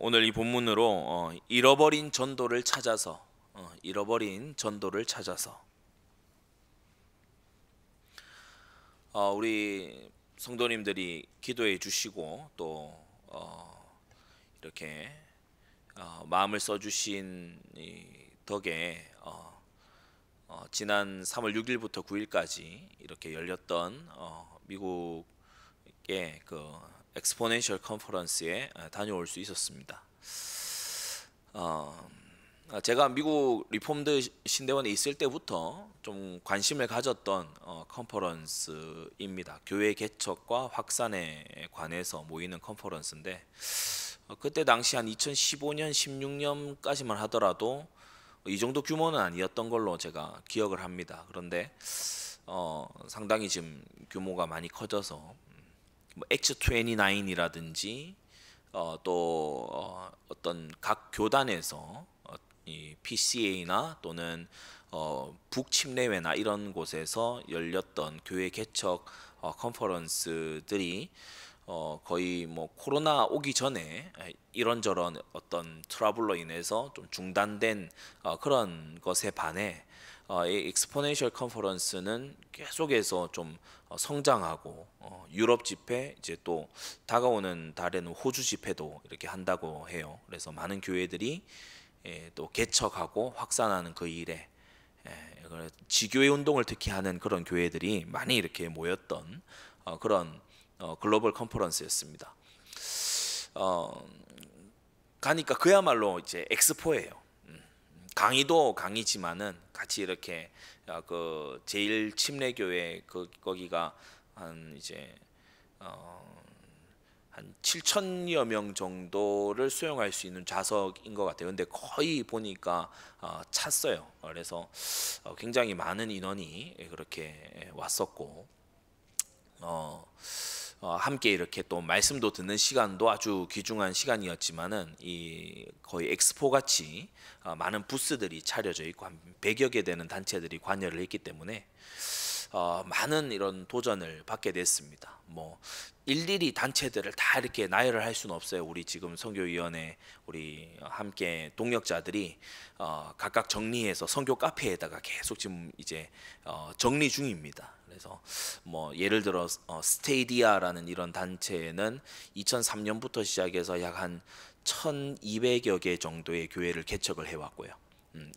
오늘 이 본문으로 잃어버린 전도를 찾아서 우리 성도님들이 기도해 주시고 또 이렇게 마음을 써주신 이 덕에 지난 3월 6일부터 9일까지 이렇게 열렸던 미국의 그 엑스포넨셜 컨퍼런스에 다녀올 수 있었습니다. 제가 미국 리폼드 신대원에 있을 때부터 좀 관심을 가졌던 컨퍼런스입니다. 교회 개척과 확산에 관해서 모이는 컨퍼런스인데 그때 당시 한 2015년, 16년까지만 하더라도 이 정도 규모는 아니었던 걸로 제가 기억을 합니다. 그런데 상당히 지금 규모가 많이 커져서 뭐 Acts 29이라든지 또 어떤 각 교단에서 이 PCA나 또는 북침례회나 이런 곳에서 열렸던 교회 개척 컨퍼런스들이 거의 뭐 코로나 오기 전에 이런저런 어떤 트러블로 인해서 좀 중단된 그런 것에 반해 이 익스포넨셜 컨퍼런스는 계속해서 좀 성장하고 유럽 집회 이제 또 다가오는 달에는 호주 집회도 이렇게 한다고 해요. 그래서 많은 교회들이 또 개척하고 확산하는 그 일에 지교회 운동을 특히 하는 그런 교회들이 많이 이렇게 모였던 그런 글로벌 컨퍼런스였습니다. 가니까 그야말로 이제 엑스포예요. 강의도 강의지만은 같이 이렇게 그 제일 침례교회 거기가 한 이제 한 7천여 명 정도를 수용할 수 있는 좌석인 것 같아요. 근데 거의 보니까 찼어요. 그래서 굉장히 많은 인원이 그렇게 왔었고 함께 이렇게 또 말씀도 듣는 시간도 아주 귀중한 시간이었지만은 이 거의 엑스포 같이 많은 부스들이 차려져 있고 한 100여 개 되는 단체들이 관여를 했기 때문에 많은 이런 도전을 받게 됐습니다. 뭐 일일이 단체들을 다 이렇게 나열을 할 수는 없어요. 우리 지금 선교위원회 우리 함께 동역자들이 각각 정리해서 선교 카페에다가 계속 지금 이제 정리 중입니다. 그래서 뭐 예를 들어 스테이디아라는 이런 단체는 2003년부터 시작해서 약 한 1200여 개 정도의 교회를 개척을 해왔고요.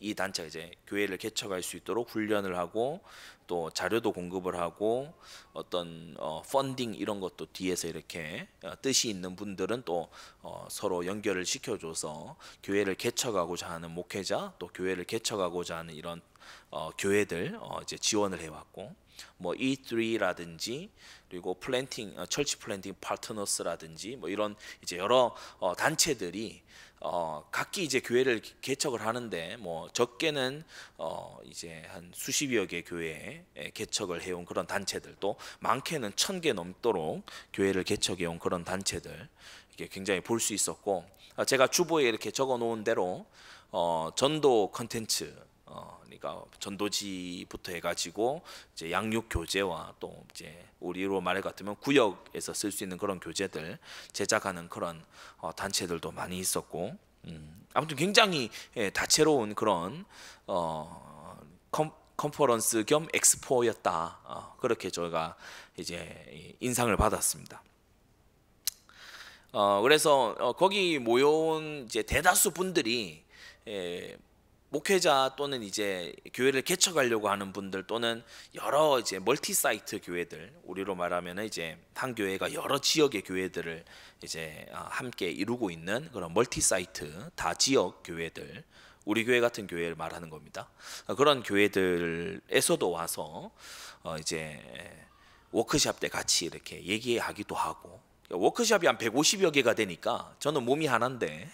이 단체가 이제 교회를 개척할 수 있도록 훈련을 하고 또 자료도 공급을 하고 어떤 펀딩 이런 것도 뒤에서 이렇게 뜻이 있는 분들은 또 서로 연결을 시켜줘서 교회를 개척하고자 하는 목회자 또 교회를 개척하고자 하는 이런 교회들 이제 지원을 해왔고 뭐 E3라든지 그리고 플랜팅 철치 플랜팅 파트너스라든지 뭐 이런 이제 여러 단체들이 각기 이제 교회를 개척을 하는데 뭐 적게는 이제 한 수십여 개 교회에 개척을 해온 그런 단체들 또 많게는 1000개 넘도록 교회를 개척해온 그런 단체들 이게 굉장히 볼 수 있었고 제가 주보에 이렇게 적어 놓은 대로 전도 컨텐츠 그러니까 전도지부터 해가지고 이제 양육 교재와 또 이제 우리로 말해 같으면 구역에서 쓸 수 있는 그런 교재들 제작하는 그런 단체들도 많이 있었고 아무튼 굉장히 다채로운 그런 컨퍼런스 겸 엑스포였다. 그렇게 저희가 이제 인상을 받았습니다. 그래서 거기 모여온 이제 대다수 분들이 목회자 또는 이제 교회를 개척하려고 하는 분들 또는 여러 이제 멀티 사이트 교회들 우리로 말하면 이제 한 교회가 여러 지역의 교회들을 이제 함께 이루고 있는 그런 멀티 사이트 다 지역 교회들 우리 교회 같은 교회를 말하는 겁니다. 그런 교회들에서도 와서 이제 워크숍 때 같이 이렇게 얘기하기도 하고 워크숍이 한 150여 개가 되니까 저는 몸이 하나인데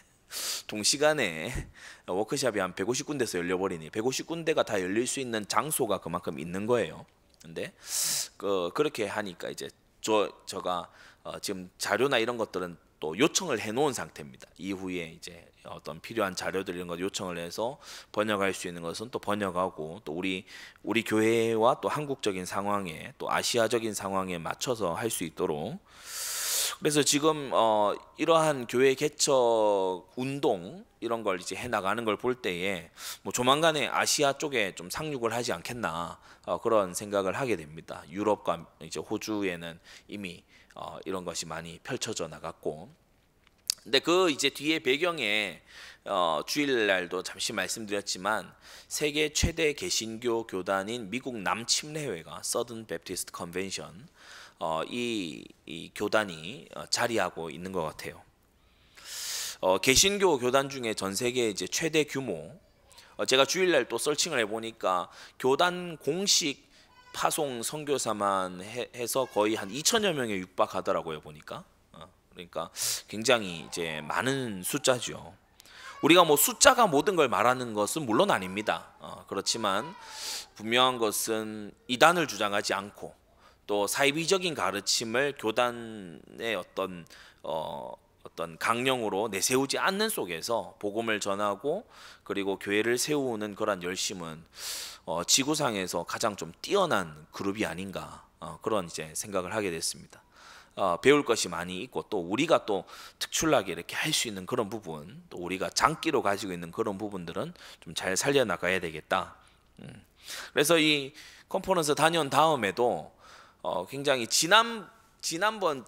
동시간에 워크숍이 한 150군데서 열려버리니 150군데가 다 열릴 수 있는 장소가 그만큼 있는 거예요. 근데 그렇게 하니까 이제 제가 지금 자료나 이런 것들은 또 요청을 해놓은 상태입니다. 이후에 이제 어떤 필요한 자료들 이런 것 요청을 해서 번역할 수 있는 것은 또 번역하고 또 우리 교회와 또 한국적인 상황에 또 아시아적인 상황에 맞춰서 할 수 있도록 그래서 지금 이러한 교회 개척 운동 이런 걸 이제 해 나가는 걸 볼 때에 뭐 조만간에 아시아 쪽에 좀 상륙을 하지 않겠나 그런 생각을 하게 됩니다. 유럽과 이제 호주에는 이미 이런 것이 많이 펼쳐져 나갔고, 근데 그 이제 뒤에 배경에 주일날도 잠시 말씀드렸지만 세계 최대 개신교 교단인 미국 남침례회가 서든 베프티스트 컨벤션 이 교단이 자리하고 있는 것 같아요. 개신교 교단 중에 전 세계 이제 최대 규모, 제가 주일날 또 서칭을 해보니까 교단 공식 파송 선교사만 해서 거의 한 2천여 명에 육박하더라고요 보니까. 그러니까 굉장히 이제 많은 숫자죠. 우리가 뭐 숫자가 모든 걸 말하는 것은 물론 아닙니다. 그렇지만 분명한 것은 이단을 주장하지 않고 또 사이비적인 가르침을 교단의 어떤 강령으로 내세우지 않는 속에서 복음을 전하고 그리고 교회를 세우는 그런 열심은 지구상에서 가장 좀 뛰어난 그룹이 아닌가 그런 이제 생각을 하게 됐습니다. 배울 것이 많이 있고 또 우리가 또 특출나게 이렇게 할 수 있는 그런 부분, 또 우리가 장기로 가지고 있는 그런 부분들은 좀 잘 살려나가야 되겠다. 그래서 이 컨퍼런스 다녀온 다음에도 굉장히 지난번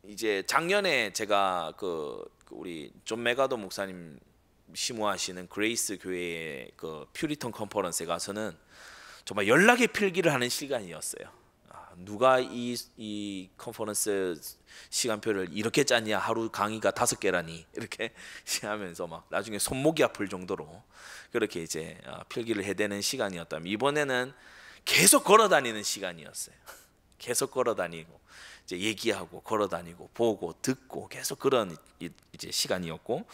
이제 작년에 제가 그 우리 존 메가더 목사님 심우하시는 그레이스 교회의 그 퓨리턴 컨퍼런스에 가서는 정말 연락의 필기를 하는 시간이었어요. 누가 이 컨퍼런스 시간표를 이렇게 짰냐, 하루 강의가 5개라니 이렇게 하면서 막 나중에 손목이 아플 정도로 그렇게 이제 필기를 해대는 시간이었다면, 이번에는 계속 걸어다니는 시간이었어요. 계속 걸어다니고 이제 얘기하고 걸어다니고 보고 듣고 계속 그런 이제 시간이었고,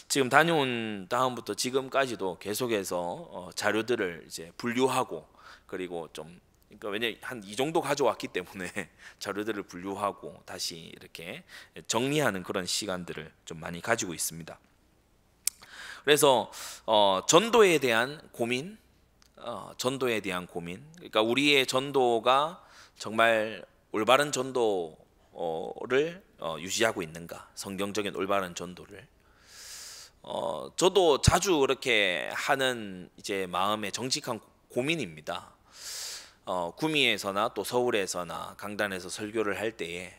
지금 다녀온 다음부터 지금까지도 계속해서 자료들을 이제 분류하고, 그리고 좀 그러니까 왜냐 한 이 정도 가져왔기 때문에 자료들을 분류하고 다시 이렇게 정리하는 그런 시간들을 좀 많이 가지고 있습니다. 그래서 전도에 대한 고민, 그러니까 우리의 전도가 정말 올바른 전도를 유지하고 있는가, 성경적인 올바른 전도를. 저도 자주 그렇게 하는 이제 마음의 정직한 고민입니다. 구미에서나 또 서울에서나 강단에서 설교를 할 때에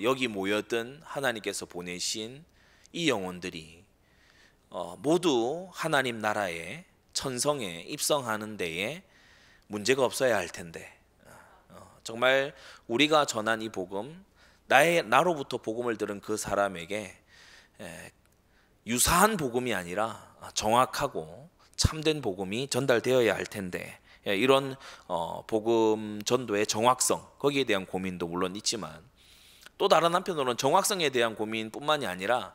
여기 모여든 하나님께서 보내신 이 영혼들이 모두 하나님 나라에 천성에 입성하는 데에 문제가 없어야 할 텐데, 정말 우리가 전한 이 복음, 나로부터 복음을 들은 그 사람에게 유사한 복음이 아니라 정확하고 참된 복음이 전달되어야 할 텐데, 이런 복음 전도의 정확성, 거기에 대한 고민도 물론 있지만 또 다른 한편으로는 정확성에 대한 고민뿐만이 아니라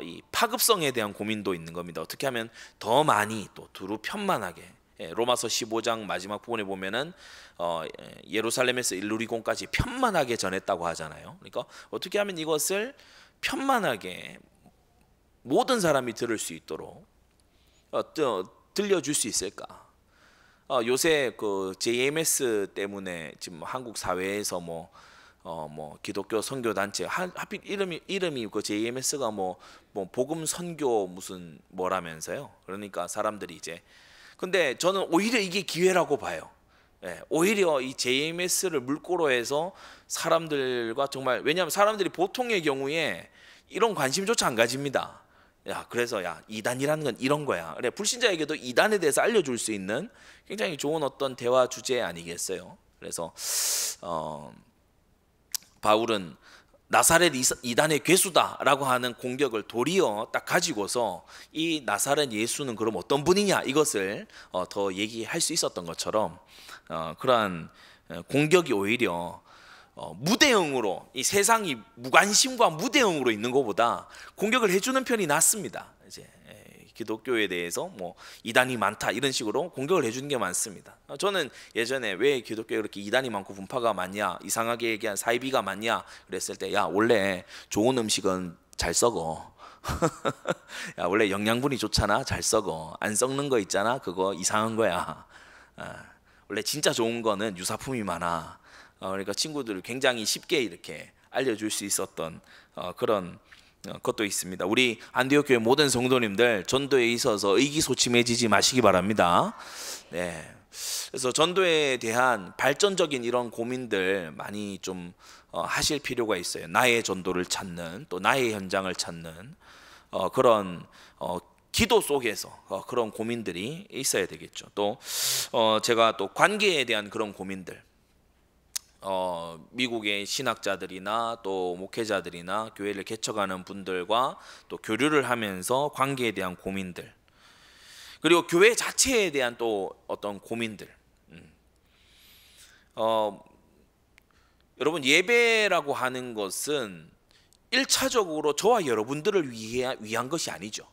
이 파급성에 대한 고민도 있는 겁니다. 어떻게 하면 더 많이 또 두루 편만하게, 로마서 15장 마지막 부분에 보면은 예루살렘에서 일루리곤까지 편만하게 전했다고 하잖아요. 그러니까 어떻게 하면 이것을 편만하게 모든 사람이 들을 수 있도록 들려줄 수 있을까? 요새 그 JMS 때문에 지금 한국 사회에서 뭐 기독교 선교 단체 하필 이름이 그 JMS가 뭐 복음 선교 무슨 뭐라면서요. 그러니까 사람들이 이제, 근데 저는 오히려 이게 기회라고 봐요. 오히려 이 JMS를 물꼬로 해서 사람들과 정말, 왜냐하면 사람들이 보통의 경우에 이런 관심조차 안 가집니다. 그래서 이단이라는 건 이런 거야. 그래, 불신자에게도 이단에 대해서 알려줄 수 있는 굉장히 좋은 어떤 대화 주제 아니겠어요? 그래서 바울은 나사렛 이단의 괴수다라고 하는 공격을 도리어 딱 가지고서 이 나사렛 예수는 그럼 어떤 분이냐, 이것을 더 얘기할 수 있었던 것처럼 그러한 공격이 오히려 무대응으로, 이 세상이 무관심과 무대응으로 있는 것보다 공격을 해주는 편이 낫습니다. 이제 기독교에 대해서 뭐 이단이 많다 이런 식으로 공격을 해주는 게 많습니다. 저는 예전에 왜 기독교에 그렇게 이단이 많고 분파가 많냐, 이상하게 얘기한 사이비가 많냐 그랬을 때, 원래 좋은 음식은 잘 썩어. 원래 영양분이 좋잖아, 잘 썩어. 안 썩는 거 있잖아, 그거 이상한 거야. 원래 진짜 좋은 거는 유사품이 많아. 그러니까 친구들을 굉장히 쉽게 이렇게 알려줄 수 있었던 그런 것도 있습니다. 우리 안디옥 교회 모든 성도님들 전도에 있어서 의기소침해지지 마시기 바랍니다. 네. 그래서 전도에 대한 발전적인 이런 고민들 많이 좀 하실 필요가 있어요. 나의 전도를 찾는, 또 나의 현장을 찾는 그런 기도 속에서 그런 고민들이 있어야 되겠죠. 또 제가 또 관계에 대한 그런 고민들, 미국의 신학자들이나 또 목회자들이나 교회를 개척하는 분들과 또 교류를 하면서 관계에 대한 고민들, 그리고 교회 자체에 대한 또 어떤 고민들. 여러분, 예배라고 하는 것은 1차적으로 저와 여러분들을 위한 것이 아니죠.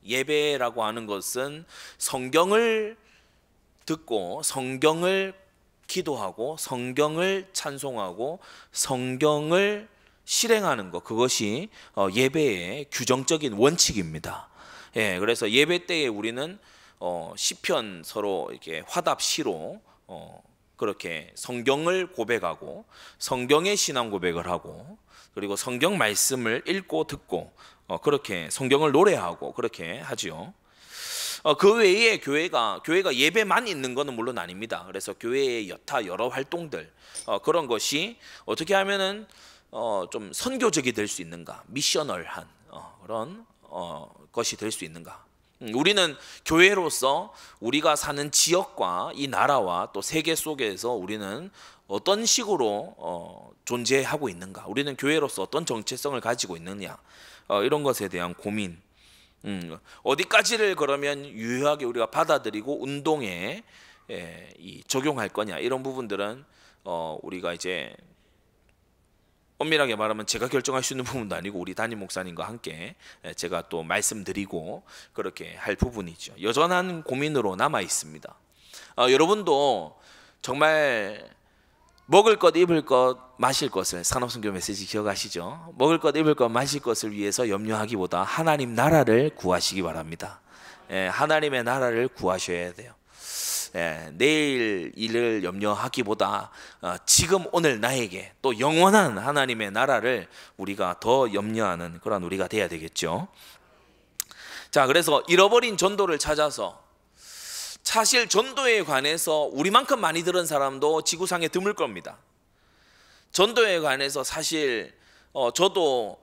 예배라고 하는 것은 성경을 듣고 성경을 기도하고 성경을 찬송하고 성경을 실행하는 것, 그것이 예배의 규정적인 원칙입니다. 예, 그래서 예배 때에 우리는 시편 서로 이렇게 화답시로 그렇게 성경을 고백하고 성경의 신앙 고백을 하고, 그리고 성경 말씀을 읽고 듣고 그렇게 성경을 노래하고 그렇게 하지요. 그 외에 교회가 예배만 있는 것은 물론 아닙니다. 그래서 교회의 여러 활동들, 그런 것이 어떻게 하면은 좀 선교적이 될 수 있는가, 미셔널한 그런 것이 될 수 있는가. 우리는 교회로서 우리가 사는 지역과 이 나라와 또 세계 속에서 우리는 어떤 식으로 존재하고 있는가, 우리는 교회로서 어떤 정체성을 가지고 있느냐, 이런 것에 대한 고민, 어디까지를 그러면 유효하게 우리가 받아들이고 운동에 적용할 거냐, 이런 부분들은 우리가 이제 엄밀하게 말하면 제가 결정할 수 있는 부분도 아니고 우리 담임 목사님과 함께 제가 또 말씀드리고 그렇게 할 부분이죠. 여전한 고민으로 남아 있습니다. 여러분도 정말 먹을 것, 입을 것, 마실 것을, 산업선교 메시지 기억하시죠? 먹을 것, 입을 것, 마실 것을 위해서 염려하기보다 하나님 나라를 구하시기 바랍니다. 하나님의 나라를 구하셔야 돼요. 내일 일을 염려하기보다 지금 오늘 나에게 또 영원한 하나님의 나라를 우리가 더 염려하는 그런 우리가 돼야 되겠죠. 자, 그래서 잃어버린 전도를 찾아서, 사실 전도에 관해서 우리만큼 많이 들은 사람도 지구상에 드물 겁니다. 전도에 관해서 사실 저도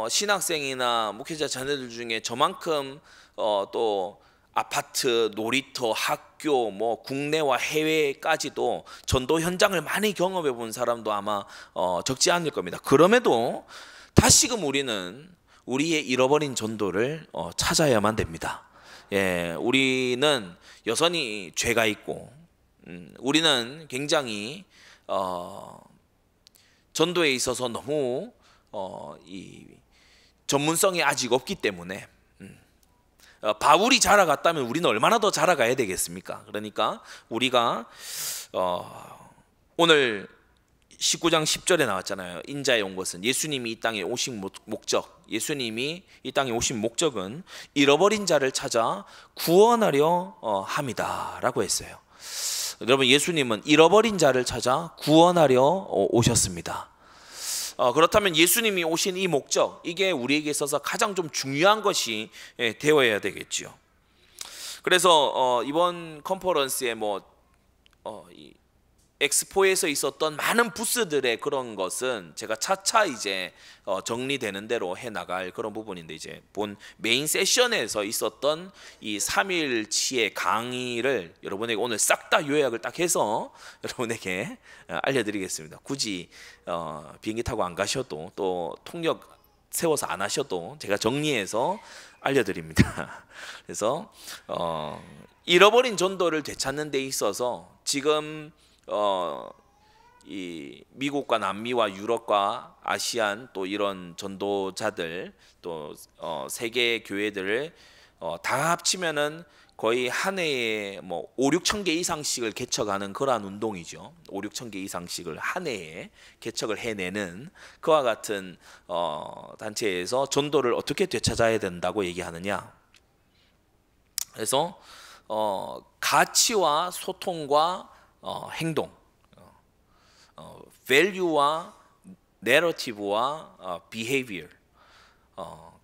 신학생이나 목회자 자녀들 중에 저만큼 또 아파트, 놀이터, 학교, 뭐 국내와 해외까지도 전도 현장을 많이 경험해 본 사람도 아마 적지 않을 겁니다. 그럼에도 다시금 우리는 우리의 잃어버린 전도를 찾아야만 됩니다. 우리는 여전히 죄가 있고, 우리는 굉장히 전도에 있어서 너무 이 전문성이 아직 없기 때문에, 바울이 자라갔다면 우리는 얼마나 더 자라가야 되겠습니까? 그러니까 우리가 오늘 19장 10절에 나왔잖아요. 인자에 온 것은, 예수님이 이 땅에 오신 목적, 예수님이 이 땅에 오신 목적은 잃어버린 자를 찾아 구원하려 함이다 라고 했어요. 여러분, 예수님은 잃어버린 자를 찾아 구원하려 오셨습니다. 그렇다면 예수님이 오신 이 목적, 이게 우리에게 있어서 가장 좀 중요한 것이 되어야 되겠죠. 그래서 이번 컨퍼런스에 엑스포에서 있었던 많은 부스들의 그런 것은 제가 차차 이제 정리되는 대로 해나갈 그런 부분인데, 이제 본 메인 세션에서 있었던 이 3일치의 강의를 여러분에게 오늘 싹 다 요약을 딱 해서 여러분에게 알려드리겠습니다. 굳이 비행기 타고 안 가셔도, 또 통역 세워서 안 하셔도 제가 정리해서 알려드립니다. 그래서 잃어버린 전도를 되찾는 데 있어서 지금 이 미국과 남미와 유럽과 아시안, 또 이런 전도자들, 또 세계 교회들을 다 합치면은 거의 한 해에 5, 6천 개 이상씩을 개척하는 그러한 운동이죠. 5, 6천 개 이상씩을 한 해에 개척을 해내는 그와 같은 단체에서 전도를 어떻게 되찾아야 된다고 얘기하느냐. 그래서 가치와 소통과 행동, value와 내러티브와 behavior,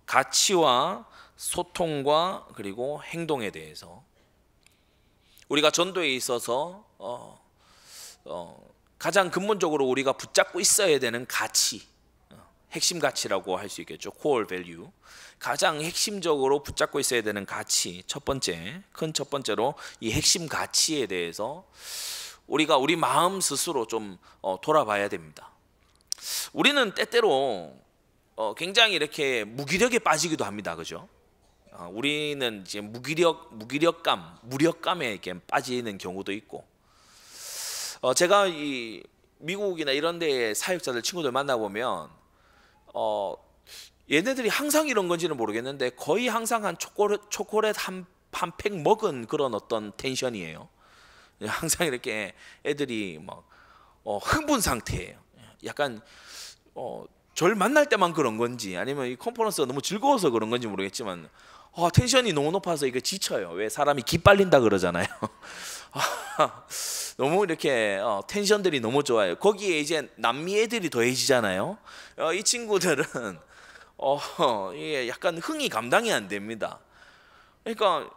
가치와 소통과 그리고 행동에 대해서 우리가 전도에 있어서 가장 근본적으로 우리가 붙잡고 있어야 되는 가치, 핵심 가치라고 할 수 있겠죠. core value. 가장 핵심적으로 붙잡고 있어야 되는 가치, 첫 번째로 이 핵심 가치에 대해서 우리가 우리 마음 스스로 좀 돌아봐야 됩니다. 우리는 때때로 굉장히 이렇게 무기력에 빠지기도 합니다. 그죠? 우리는 이제 무력감에 이렇게 빠지는 경우도 있고, 제가 이 미국이나 이런 데의 사역자들 친구들 만나보면 얘네들이 항상 이런 건지는 모르겠는데 거의 항상 한 초콜릿 한 팩 먹은 그런 어떤 텐션이에요. 항상 이렇게 애들이 막 흥분 상태예요. 약간 절 만날 때만 그런 건지 아니면 이 컨퍼런스가 너무 즐거워서 그런 건지 모르겠지만 텐션이 너무 높아서 이거 지쳐요. 왜 사람이 기빨린다 그러잖아요. 너무 이렇게 텐션들이 너무 좋아요. 거기에 이제 남미 애들이 더해지잖아요. 이 친구들은 이게 약간 흥이 감당이 안 됩니다. 그러니까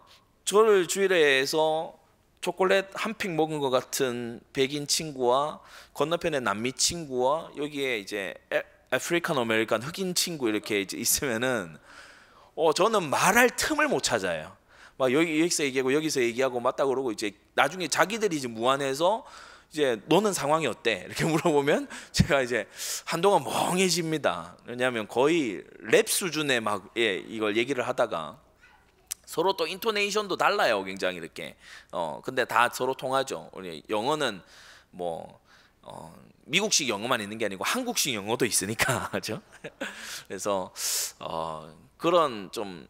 저를 주일에서 초콜릿 한 팩 먹은 것 같은 백인 친구와 건너편에 남미 친구와 여기에 이제 아프리칸 아메리칸 흑인 친구 이렇게 이제 있으면은 저는 말할 틈을 못 찾아요. 막 여기서 얘기하고 여기서 얘기하고 맞다 그러고 이제 나중에 자기들이 이제 무안해서 이제 너는 상황이 어때? 이렇게 물어보면 제가 이제 한동안 멍해집니다. 왜냐하면 거의 랩 수준의 막 이걸 얘기를 하다가 서로 또 인토네이션도 달라요. 굉장히 이렇게. 근데 다 서로 통하죠. 우리 영어는 뭐 미국식 영어만 있는 게 아니고 한국식 영어도 있으니까 그렇죠? 그래서 그런 좀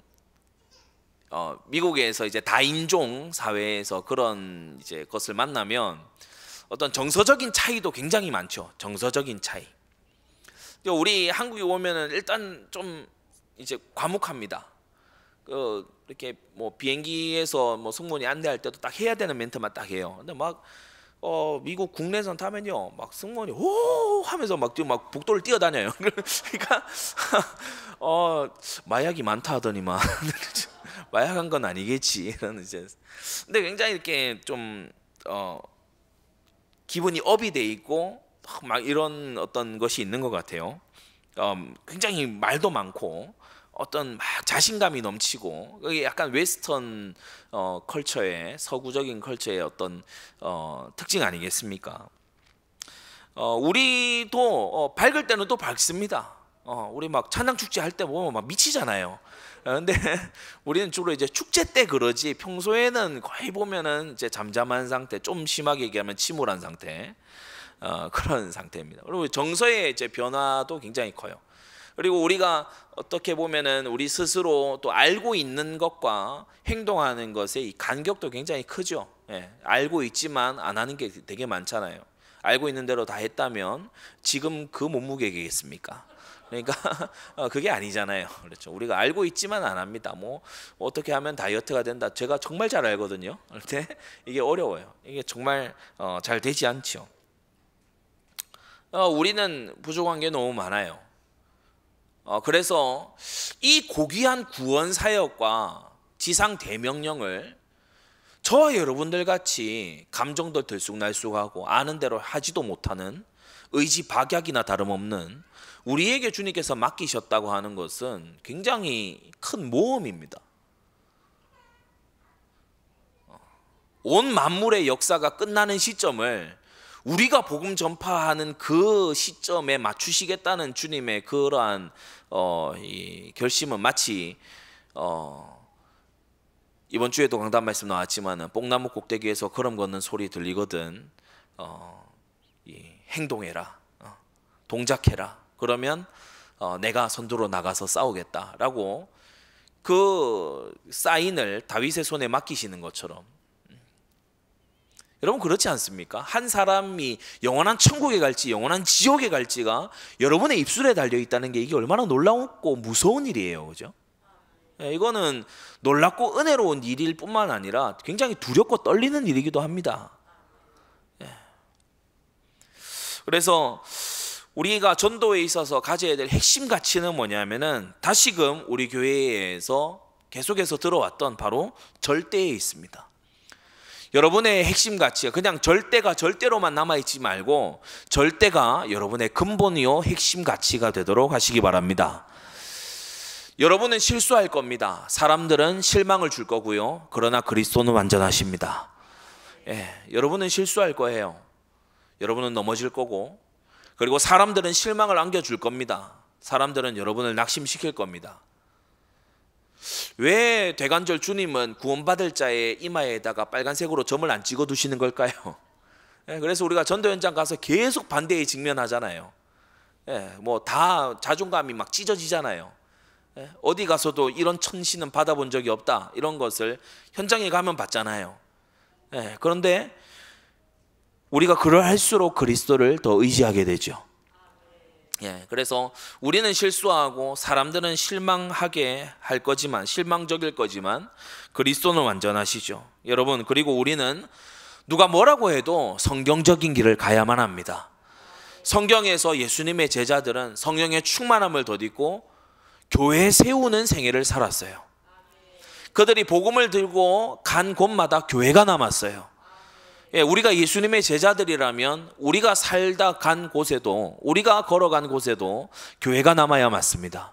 미국에서 이제 다인종 사회에서 그런 이제 것을 만나면 어떤 정서적인 차이도 굉장히 많죠. 정서적인 차이. 우리 한국에 오면은 일단 좀 이제 과묵합니다. 이렇게 뭐 비행기에서 뭐 승무원이 안내할 때도 딱 해야 되는 멘트만 딱 해요. 근데 막 미국 국내선 타면요, 막 승무원이 오 하면서 막 복도를 뛰어다녀요. 그러니까 마약이 많다 하더니만 마약한 건 아니겠지. 이런 이제. 근데 굉장히 이렇게 좀 기분이 업이 돼 있고 막 이런 어떤 것이 있는 것 같아요. 굉장히 말도 많고 어떤 막 자신감이 넘치고 그게 약간 웨스턴 컬처의 서구적인 컬처의 어떤 특징 아니겠습니까? 우리도 밝을 때는 또 밝습니다. 우리 막 찬양 축제 할 때 보면 막 미치잖아요. 근데 우리는 주로 이제 축제 때 그러지 평소에는 거의 보면은 이제 잠잠한 상태, 좀 심하게 얘기하면 침울한 상태, 그런 상태입니다. 그리고 정서의 이제 변화도 굉장히 커요. 그리고 우리가 어떻게 보면은 우리 스스로 또 알고 있는 것과 행동하는 것의 이 간격도 굉장히 크죠. 알고 있지만 안 하는 게 되게 많잖아요. 알고 있는 대로 다 했다면 지금 그 몸무게겠습니까? 그러니까 그게 아니잖아요. 그렇죠. 우리가 알고 있지만 안 합니다. 뭐 어떻게 하면 다이어트가 된다. 제가 정말 잘 알거든요. 그런데 이게 어려워요. 이게 정말 잘 되지 않죠. 우리는 부족한 게 너무 많아요. 그래서 이 고귀한 구원 사역과 지상 대명령을 저와 여러분들 같이 감정도 들쑥날쑥하고 아는 대로 하지도 못하는 의지 박약이나 다름없는 우리에게 주님께서 맡기셨다고 하는 것은 굉장히 큰 모험입니다. 온 만물의 역사가 끝나는 시점을 우리가 복음 전파하는 그 시점에 맞추시겠다는 주님의 그러한 이 결심은 마치 이번 주에도 강단 말씀 나왔지만은 뽕나무 꼭대기에서 걸음 걷는 소리 들리거든. 행동해라, 동작해라. 그러면 내가 선두로 나가서 싸우겠다라고 그 사인을 다윗의 손에 맡기시는 것처럼. 여러분 그렇지 않습니까? 한 사람이 영원한 천국에 갈지 영원한 지옥에 갈지가 여러분의 입술에 달려 있다는 게 이게 얼마나 놀랍고 무서운 일이에요, 그죠? 이거는 놀랍고 은혜로운 일일 뿐만 아니라 굉장히 두렵고 떨리는 일이기도 합니다. 그래서 우리가 전도에 있어서 가져야 될 핵심 가치는 뭐냐면은 다시금 우리 교회에서 계속해서 들어왔던 바로 절대에 있습니다. 여러분의 핵심 가치가 그냥 절대가 절대로만 남아있지 말고 절대가 여러분의 근본이요 핵심 가치가 되도록 하시기 바랍니다. 여러분은 실수할 겁니다. 사람들은 실망을 줄 거고요. 그러나 그리스도는 완전하십니다. 여러분은 실수할 거예요. 여러분은 넘어질 거고, 그리고 사람들은 실망을 안겨줄 겁니다. 사람들은 여러분을 낙심시킬 겁니다. 왜 대관절 주님은 구원받을 자의 이마에다가 빨간색으로 점을 안 찍어 두시는 걸까요? 그래서 우리가 전도 현장 가서 계속 반대에 직면하잖아요. 뭐 다 자존감이 막 찢어지잖아요. 어디 가서도 이런 천신은 받아본 적이 없다, 이런 것을 현장에 가면 받잖아요. 그런데 우리가 그럴수록 그리스도를 더 의지하게 되죠. 그래서 우리는 실수하고 사람들은 실망하게 할 거지만, 실망적일 거지만 그리스도는 완전하시죠. 여러분, 그리고 우리는 누가 뭐라고 해도 성경적인 길을 가야만 합니다. 성경에서 예수님의 제자들은 성령의 충만함을 덧입고 교회 세우는 생애를 살았어요. 그들이 복음을 들고 간 곳마다 교회가 남았어요. 우리가 예수님의 제자들이라면 우리가 살다 간 곳에도, 우리가 걸어간 곳에도 교회가 남아야 맞습니다.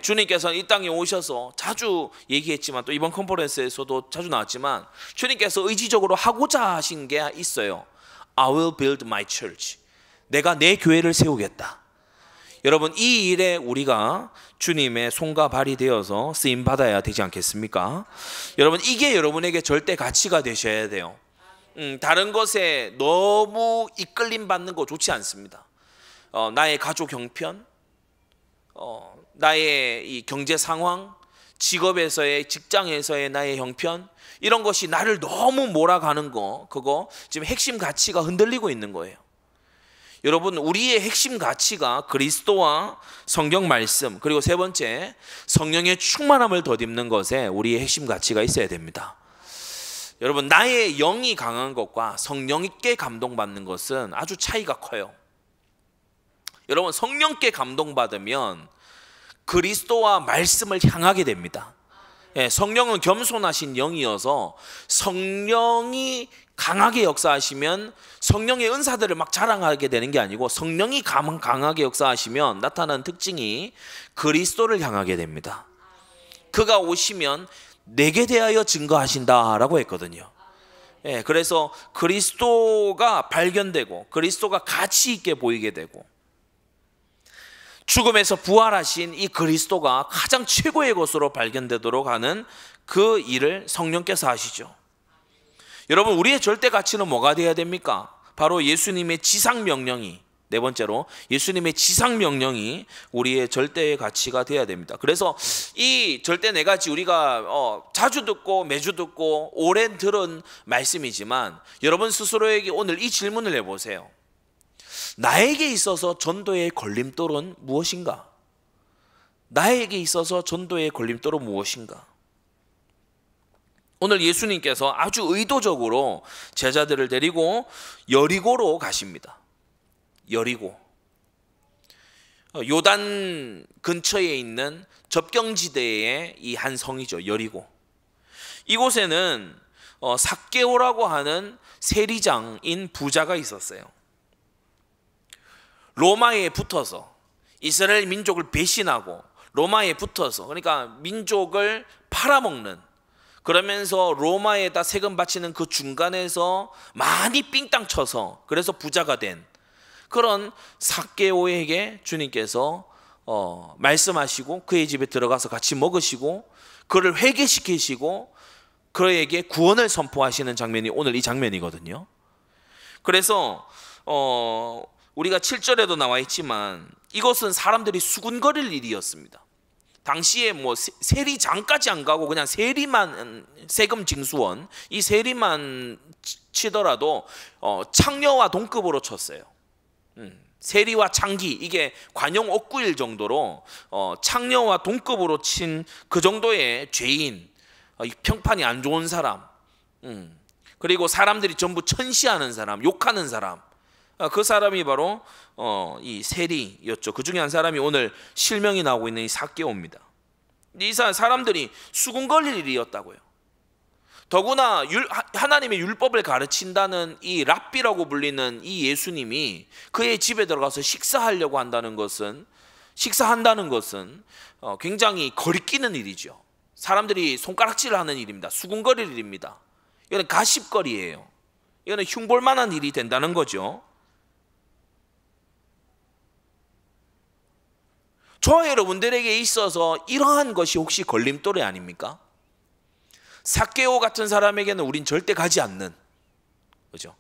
주님께서는 이 땅에 오셔서 자주 얘기했지만, 또 이번 컨퍼런스에서도 자주 나왔지만, 주님께서 의지적으로 하고자 하신 게 있어요. I will build my church. 내가 내 교회를 세우겠다. 여러분, 이 일에 우리가 주님의 손과 발이 되어서 쓰임 받아야 되지 않겠습니까? 여러분, 이게 여러분에게 절대 가치가 되셔야 돼요. 다른 것에 너무 이끌림 받는 거 좋지 않습니다. 나의 가족 형편, 나의 이 경제 상황, 직업에서의, 직장에서의 나의 형편, 이런 것이 나를 너무 몰아가는 거, 그거 지금 핵심 가치가 흔들리고 있는 거예요. 여러분, 우리의 핵심 가치가 그리스도와 성경 말씀, 그리고 세 번째 성령의 충만함을 덧입는 것에 우리의 핵심 가치가 있어야 됩니다. 여러분, 나의 영이 강한 것과 성령께 감동받는 것은 아주 차이가 커요. 여러분, 성령께 감동받으면 그리스도와 말씀을 향하게 됩니다. 성령은 겸손하신 영이어서 성령이 강하게 역사하시면 성령의 은사들을 막 자랑하게 되는 게 아니고, 성령이 강하게 역사하시면 나타나는 특징이 그리스도를 향하게 됩니다. 그가 오시면 내게 대하여 증거하신다라고 했거든요. 그래서 그리스도가 발견되고 그리스도가 가치 있게 보이게 되고, 죽음에서 부활하신 이 그리스도가 가장 최고의 것으로 발견되도록 하는 그 일을 성령께서 하시죠. 여러분, 우리의 절대 가치는 뭐가 되어야 됩니까? 바로 예수님의 지상 명령이, 네 번째로 예수님의 지상 명령이 우리의 절대의 가치가 되어야 됩니다. 그래서 이 절대 네 가지 우리가 자주 듣고 매주 듣고 오래 들은 말씀이지만, 여러분 스스로에게 오늘 이 질문을 해보세요. 나에게 있어서 전도의 걸림돌은 무엇인가? 나에게 있어서 전도의 걸림돌은 무엇인가? 오늘 예수님께서 아주 의도적으로 제자들을 데리고 여리고로 가십니다. 여리고, 요단 근처에 있는 접경지대의 이 한 성이죠. 여리고. 이곳에는 삭개오라고 하는 세리장인 부자가 있었어요. 로마에 붙어서 이스라엘 민족을 배신하고 로마에 붙어서, 그러니까 민족을 팔아먹는, 그러면서 로마에다 세금 바치는 그 중간에서 많이 삥땅 쳐서 그래서 부자가 된 그런 삭개오에게 주님께서 말씀하시고 그의 집에 들어가서 같이 먹으시고 그를 회개시키시고 그에게 구원을 선포하시는 장면이 오늘 이 장면이거든요. 그래서 우리가 7절에도 나와 있지만 이것은 사람들이 수군거릴 일이었습니다. 당시에 뭐 세리장까지 안 가고 그냥 세리만, 세금 징수원, 이 세리만 치더라도 창녀와 동급으로 쳤어요. 세리와 창기, 이게 관용 옥구일 정도로 창녀와 동급으로 친 그 정도의 죄인, 평판이 안 좋은 사람, 그리고 사람들이 전부 천시하는 사람, 욕하는 사람, 그 사람이 바로 이 세리였죠. 그 중에 한 사람이 오늘 실명이 나오고 있는 이 삭개오입니다. 이 사람들이 수군거릴 일이었다고요. 더구나 하나님의 율법을 가르친다는 이 랍비라고 불리는 이 예수님이 그의 집에 들어가서 식사한다는 것은 굉장히 거리끼는 일이죠. 사람들이 손가락질하는 일입니다. 수군거릴 일입니다. 이거는 가십거리예요. 이거는 흉볼만한 일이 된다는 거죠. 저와 여러분들에게 있어서 이러한 것이 혹시 걸림돌이 아닙니까? 삭개오 같은 사람에게는 우린 절대 가지 않는, 그죠?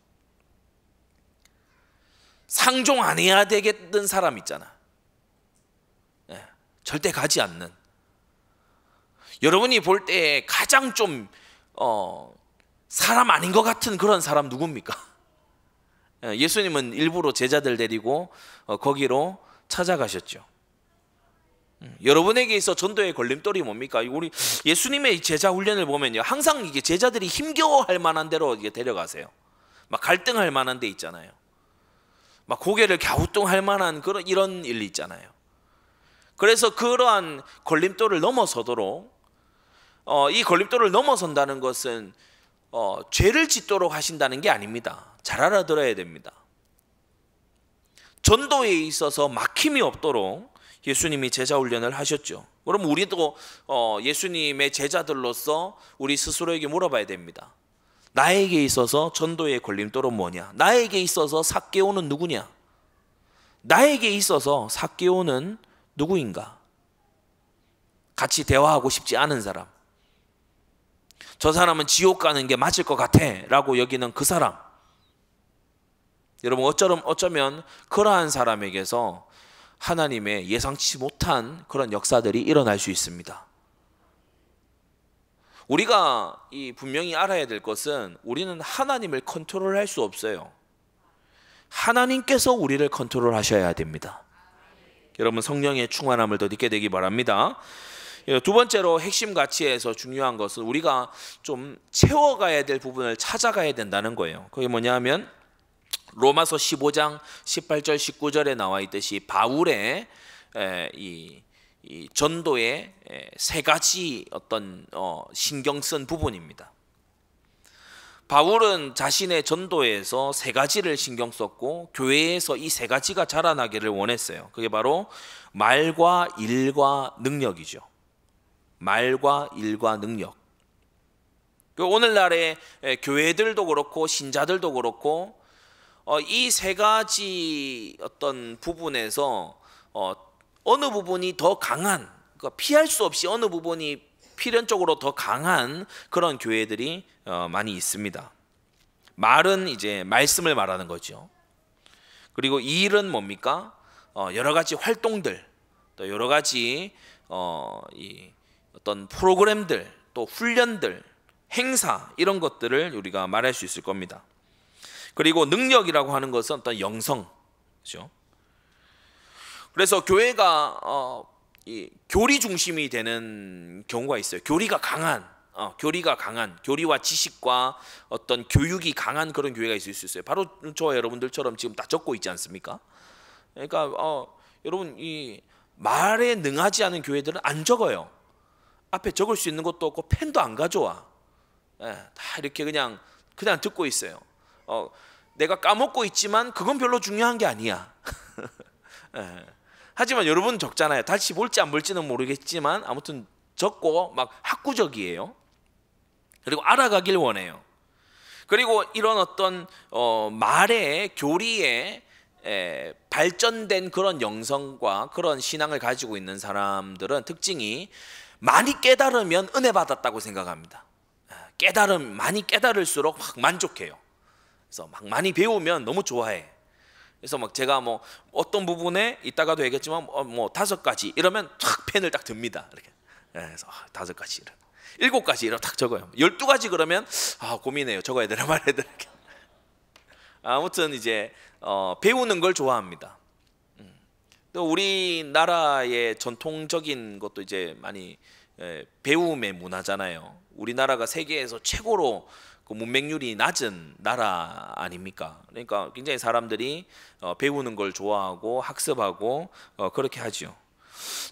상종 안 해야 되겠는 사람 있잖아. 절대 가지 않는. 여러분이 볼 때 가장 좀 사람 아닌 것 같은 그런 사람 누굽니까? 예수님은 일부러 제자들 데리고 거기로 찾아가셨죠. 여러분에게 있어 전도의 걸림돌이 뭡니까? 우리 예수님의 제자 훈련을 보면요, 항상 이게 제자들이 힘겨워할 만한 데로 이게 데려가세요. 막 갈등할 만한 데 있잖아요. 막 고개를 갸우뚱할 만한 이런 일 있잖아요. 그래서 그러한 걸림돌을 넘어서도록 이 걸림돌을 넘어선다는 것은 죄를 짓도록 하신다는 게 아닙니다. 잘 알아들어야 됩니다. 전도에 있어서 막힘이 없도록 예수님이 제자 훈련을 하셨죠. 그럼 우리도 예수님의 제자들로서 우리 스스로에게 물어봐야 됩니다. 나에게 있어서 전도의 걸림돌은 뭐냐? 나에게 있어서 삭개오는 누구냐? 나에게 있어서 삭개오는 누구인가? 같이 대화하고 싶지 않은 사람, 저 사람은 지옥 가는 게 맞을 것 같아 라고 여기는 그 사람. 여러분, 어쩌면 그러한 사람에게서 하나님의 예상치 못한 그런 역사들이 일어날 수 있습니다. 우리가 분명히 알아야 될 것은, 우리는 하나님을 컨트롤할 수 없어요. 하나님께서 우리를 컨트롤 하셔야 됩니다. 여러분, 성령의 충만함을 더 잊게 되기 바랍니다. 두 번째로 핵심 가치에서 중요한 것은 우리가 좀 채워가야 될 부분을 찾아가야 된다는 거예요. 그게 뭐냐면 로마서 15장 18절 19절에 나와 있듯이 바울의 이 전도의 세 가지 어떤 신경 쓴 부분입니다. 바울은 자신의 전도에서 세 가지를 신경 썼고 교회에서 이 세 가지가 자라나기를 원했어요. 그게 바로 말과 일과 능력이죠. 말과 일과 능력. 오늘날의 교회들도 그렇고 신자들도 그렇고 이 세 가지 어떤 부분에서 어느 부분이 더 강한, 그러니까 피할 수 없이 어느 부분이 필연적으로 더 강한 그런 교회들이 많이 있습니다. 말은 이제 말씀을 말하는 거죠. 그리고 일은 뭡니까? 여러 가지 활동들, 또 여러 가지 어떤 프로그램들, 또 훈련들, 행사, 이런 것들을 우리가 말할 수 있을 겁니다. 그리고 능력이라고 하는 것은 어떤 영성, 그렇죠? 그래서 교회가 교리 중심이 되는 경우가 있어요. 교리가 강한, 교리와 지식과 어떤 교육이 강한 그런 교회가 있을 수 있어요. 바로 저와 여러분들처럼 지금 다 적고 있지 않습니까? 그러니까 여러분, 이 말에 능하지 않은 교회들은 안 적어요. 앞에 적을 수 있는 것도 없고 펜도 안 가져와. 다 이렇게 그냥 듣고 있어요. 내가 까먹고 있지만 그건 별로 중요한 게 아니야. 하지만 여러분 적잖아요. 다시 볼지 안 볼지는 모르겠지만 아무튼 적고 막 학구적이에요. 그리고 알아가길 원해요. 그리고 이런 어떤 말의 교리에 발전된 그런 영성과 그런 신앙을 가지고 있는 사람들은 특징이 많이 깨달으면 은혜 받았다고 생각합니다. 많이 깨달을수록 막 만족해요. 그래서 막 많이 배우면 너무 좋아해. 그래서 막 제가 뭐 어떤 부분에 이따가도 얘기했지만 뭐 5가지 이러면 탁 펜을 딱 듭니다. 이렇게. 그래서 5가지, 7가지 이렇게 딱 적어요. 12가지 그러면 고민해요. 적어야 되나 말해야 되나. 아무튼 이제 배우는 걸 좋아합니다. 또 우리나라의 전통적인 것도 이제 많이 배움의 문화잖아요. 우리나라가 세계에서 최고로 그 문맹률이 낮은 나라 아닙니까? 그러니까 굉장히 사람들이 배우는 걸 좋아하고 학습하고 그렇게 하지요.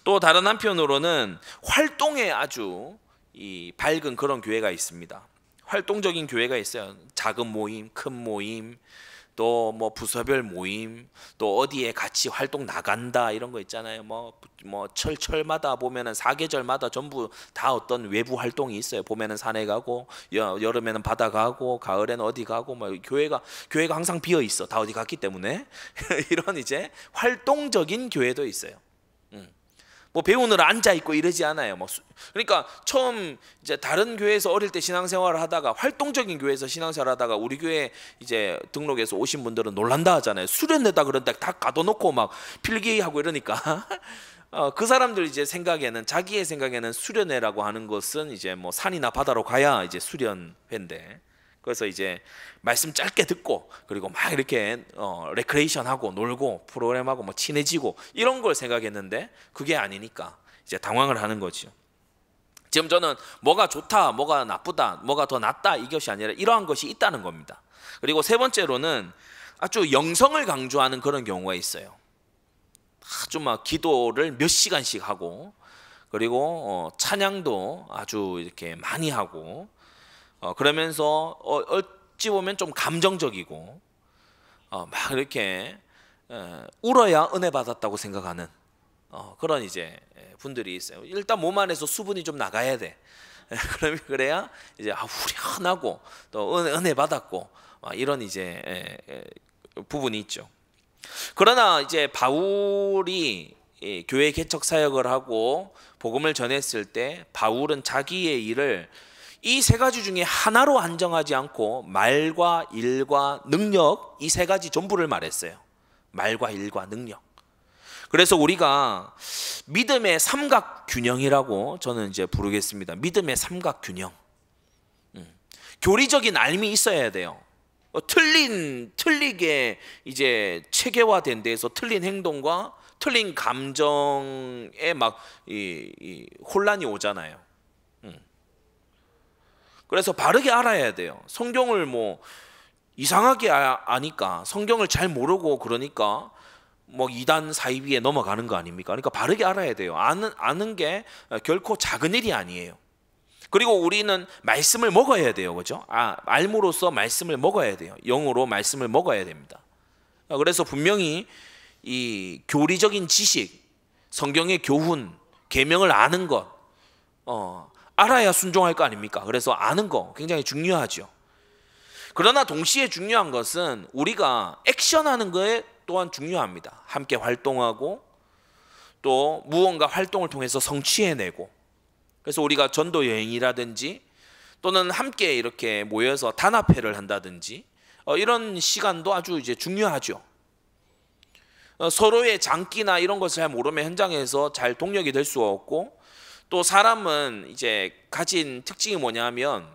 또 다른 한편으로는 활동에 아주 이 밝은 그런 교회가 있습니다. 활동적인 교회가 있어요. 작은 모임, 큰 모임, 또 뭐 부서별 모임, 또 어디에 같이 활동 나간다 이런 거 있잖아요. 뭐 철마다 보면은 사계절마다 전부 다 어떤 외부 활동이 있어요. 봄에는 산에 가고 여름에는 바다 가고 가을에는 어디 가고 뭐 교회가 항상 비어 있어. 다 어디 갔기 때문에 이런 이제 활동적인 교회도 있어요. 뭐 배우느라 앉아 있고 이러지 않아요. 그러니까 처음 이제 다른 교회에서 어릴 때 신앙생활을 하다가 활동적인 교회에서 신앙생활을 하다가 우리 교회 이제 등록해서 오신 분들은 놀란다 하잖아요. 수련회다 그런데 다 가둬놓고 막 필기하고 이러니까 그 사람들 이제 생각에는 자기의 생각에는 수련회라고 하는 것은 이제 뭐 산이나 바다로 가야 이제 수련회인데. 그래서 이제 말씀 짧게 듣고 그리고 막 이렇게 레크레이션하고 놀고 프로그램하고 뭐 친해지고 이런 걸 생각했는데 그게 아니니까 이제 당황을 하는 거죠. 지금 저는 뭐가 좋다, 뭐가 나쁘다, 뭐가 더 낫다 이것이 아니라 이러한 것이 있다는 겁니다. 그리고 세 번째로는 아주 영성을 강조하는 그런 경우가 있어요. 아주 막 기도를 몇 시간씩 하고 그리고 찬양도 아주 이렇게 많이 하고 그러면서 어찌 보면 좀 감정적이고 막 이렇게 울어야 은혜 받았다고 생각하는 그런 이제 분들이 있어요. 일단 몸 안에서 수분이 좀 나가야 돼. 그래야 이제 후련하고 또 은혜 받았고 이런 이제 부분이 있죠. 그러나 이제 바울이 교회 개척 사역을 하고 복음을 전했을 때 바울은 자기의 일을 이 세 가지 중에 하나로 한정하지 않고 말과 일과 능력 이 세 가지 전부를 말했어요. 말과 일과 능력. 그래서 우리가 믿음의 삼각균형이라고 저는 이제 부르겠습니다. 믿음의 삼각균형. 교리적인 알미 있어야 돼요. 틀리게 이제 체계화된 데에서 틀린 행동과 틀린 감정에 막 혼란이 오잖아요. 그래서 바르게 알아야 돼요. 성경을 뭐 이상하게 아니까 성경을 잘 모르고 그러니까 뭐 이단 사이비에 넘어가는 거 아닙니까? 그러니까 바르게 알아야 돼요. 아는 게 결코 작은 일이 아니에요. 그리고 우리는 말씀을 먹어야 돼요. 그죠? 알므로써 말씀을 먹어야 돼요. 영으로 말씀을 먹어야 됩니다. 그래서 분명히 이 교리적인 지식, 성경의 교훈, 계명을 아는 것 알아야 순종할 거 아닙니까? 그래서 아는 거 굉장히 중요하죠. 그러나 동시에 중요한 것은 우리가 액션하는 거에 또한 중요합니다. 함께 활동하고 또 무언가 활동을 통해서 성취해내고 그래서 우리가 전도 여행이라든지 또는 함께 이렇게 모여서 단합회를 한다든지 이런 시간도 아주 이제 중요하죠. 서로의 장기나 이런 것을 잘 모르면 현장에서 잘 동력이 될 수가 없고 또 사람은 이제 가진 특징이 뭐냐면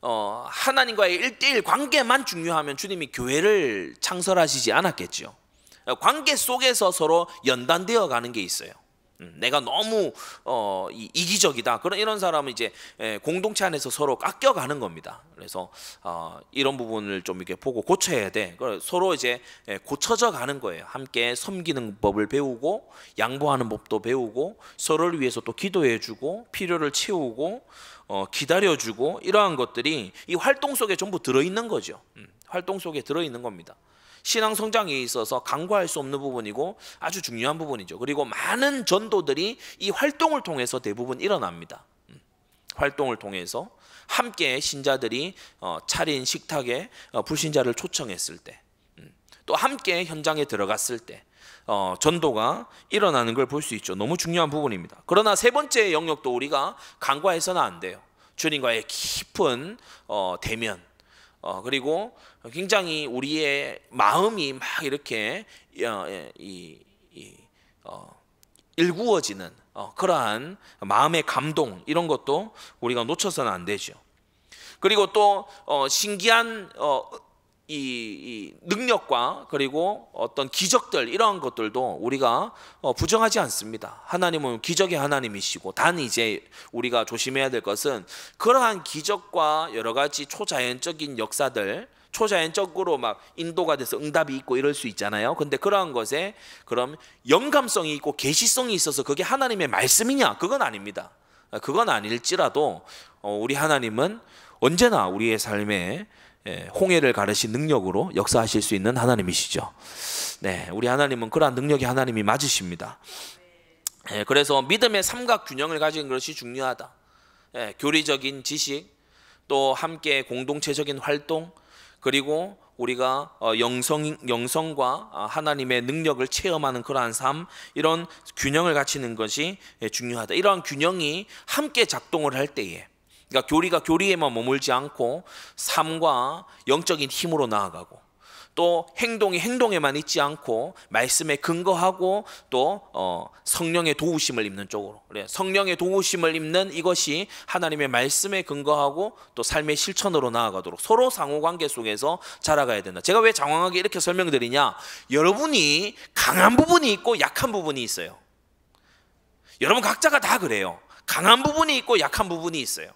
하나님과의 1:1 관계만 중요하면 주님이 교회를 창설하시지 않았겠죠. 관계 속에서 서로 연단되어 가는 게 있어요. 내가 너무 이기적이다. 이런 사람은 이제 공동체 안에서 서로 깎여가는 겁니다. 그래서 이런 부분을 좀 이렇게 보고 고쳐야 돼. 서로 이제 고쳐져 가는 거예요. 함께 섬기는 법을 배우고 양보하는 법도 배우고 서로를 위해서 또 기도해주고 필요를 채우고 기다려주고 이러한 것들이 이 활동 속에 전부 들어있는 거죠. 활동 속에 들어있는 겁니다. 신앙 성장에 있어서 간과할 수 없는 부분이고 아주 중요한 부분이죠. 그리고 많은 전도들이 이 활동을 통해서 대부분 일어납니다. 활동을 통해서 함께 신자들이 차린 식탁에 불신자를 초청했을 때, 또 함께 현장에 들어갔을 때 전도가 일어나는 걸 볼 수 있죠. 너무 중요한 부분입니다. 그러나 세 번째 영역도 우리가 간과해서는 안 돼요. 주님과의 깊은 대면, 그리고 굉장히 우리의 마음이 막 이렇게 일구어지는 그러한 마음의 감동 이런 것도 우리가 놓쳐서는 안 되죠. 그리고 또 신기한 이 능력과 그리고 어떤 기적들 이러한 것들도 우리가 부정하지 않습니다. 하나님은 기적의 하나님이시고, 단 이제 우리가 조심해야 될 것은 그러한 기적과 여러 가지 초자연적인 역사들, 초자연적으로 막 인도가 돼서 응답이 있고 이럴 수 있잖아요. 근데 그러한 것에 그럼 영감성이 있고 계시성이 있어서 그게 하나님의 말씀이냐? 그건 아닙니다. 그건 아닐지라도 우리 하나님은 언제나 우리의 삶에 홍해를 가르신 능력으로 역사하실 수 있는 하나님이시죠. 네, 우리 하나님은 그러한 능력의 하나님이 맞으십니다. 그래서 믿음의 삼각균형을 가진 것이 중요하다. 교리적인 지식, 또 함께 공동체적인 활동, 그리고 우리가 영성과 하나님의 능력을 체험하는 그러한 삶, 이런 균형을 갖추는 것이 중요하다. 이러한 균형이 함께 작동을 할 때에, 그러니까 교리가 교리에만 머물지 않고 삶과 영적인 힘으로 나아가고, 또 행동이 행동에만 있지 않고 말씀에 근거하고 또 성령의 도우심을 입는 쪽으로, 그래, 성령의 도우심을 입는 이것이 하나님의 말씀에 근거하고 또 삶의 실천으로 나아가도록 서로 상호관계 속에서 자라가야 된다. 제가 왜 장황하게 이렇게 설명드리냐? 여러분이 강한 부분이 있고 약한 부분이 있어요. 여러분 각자가 다 그래요. 강한 부분이 있고 약한 부분이 있어요.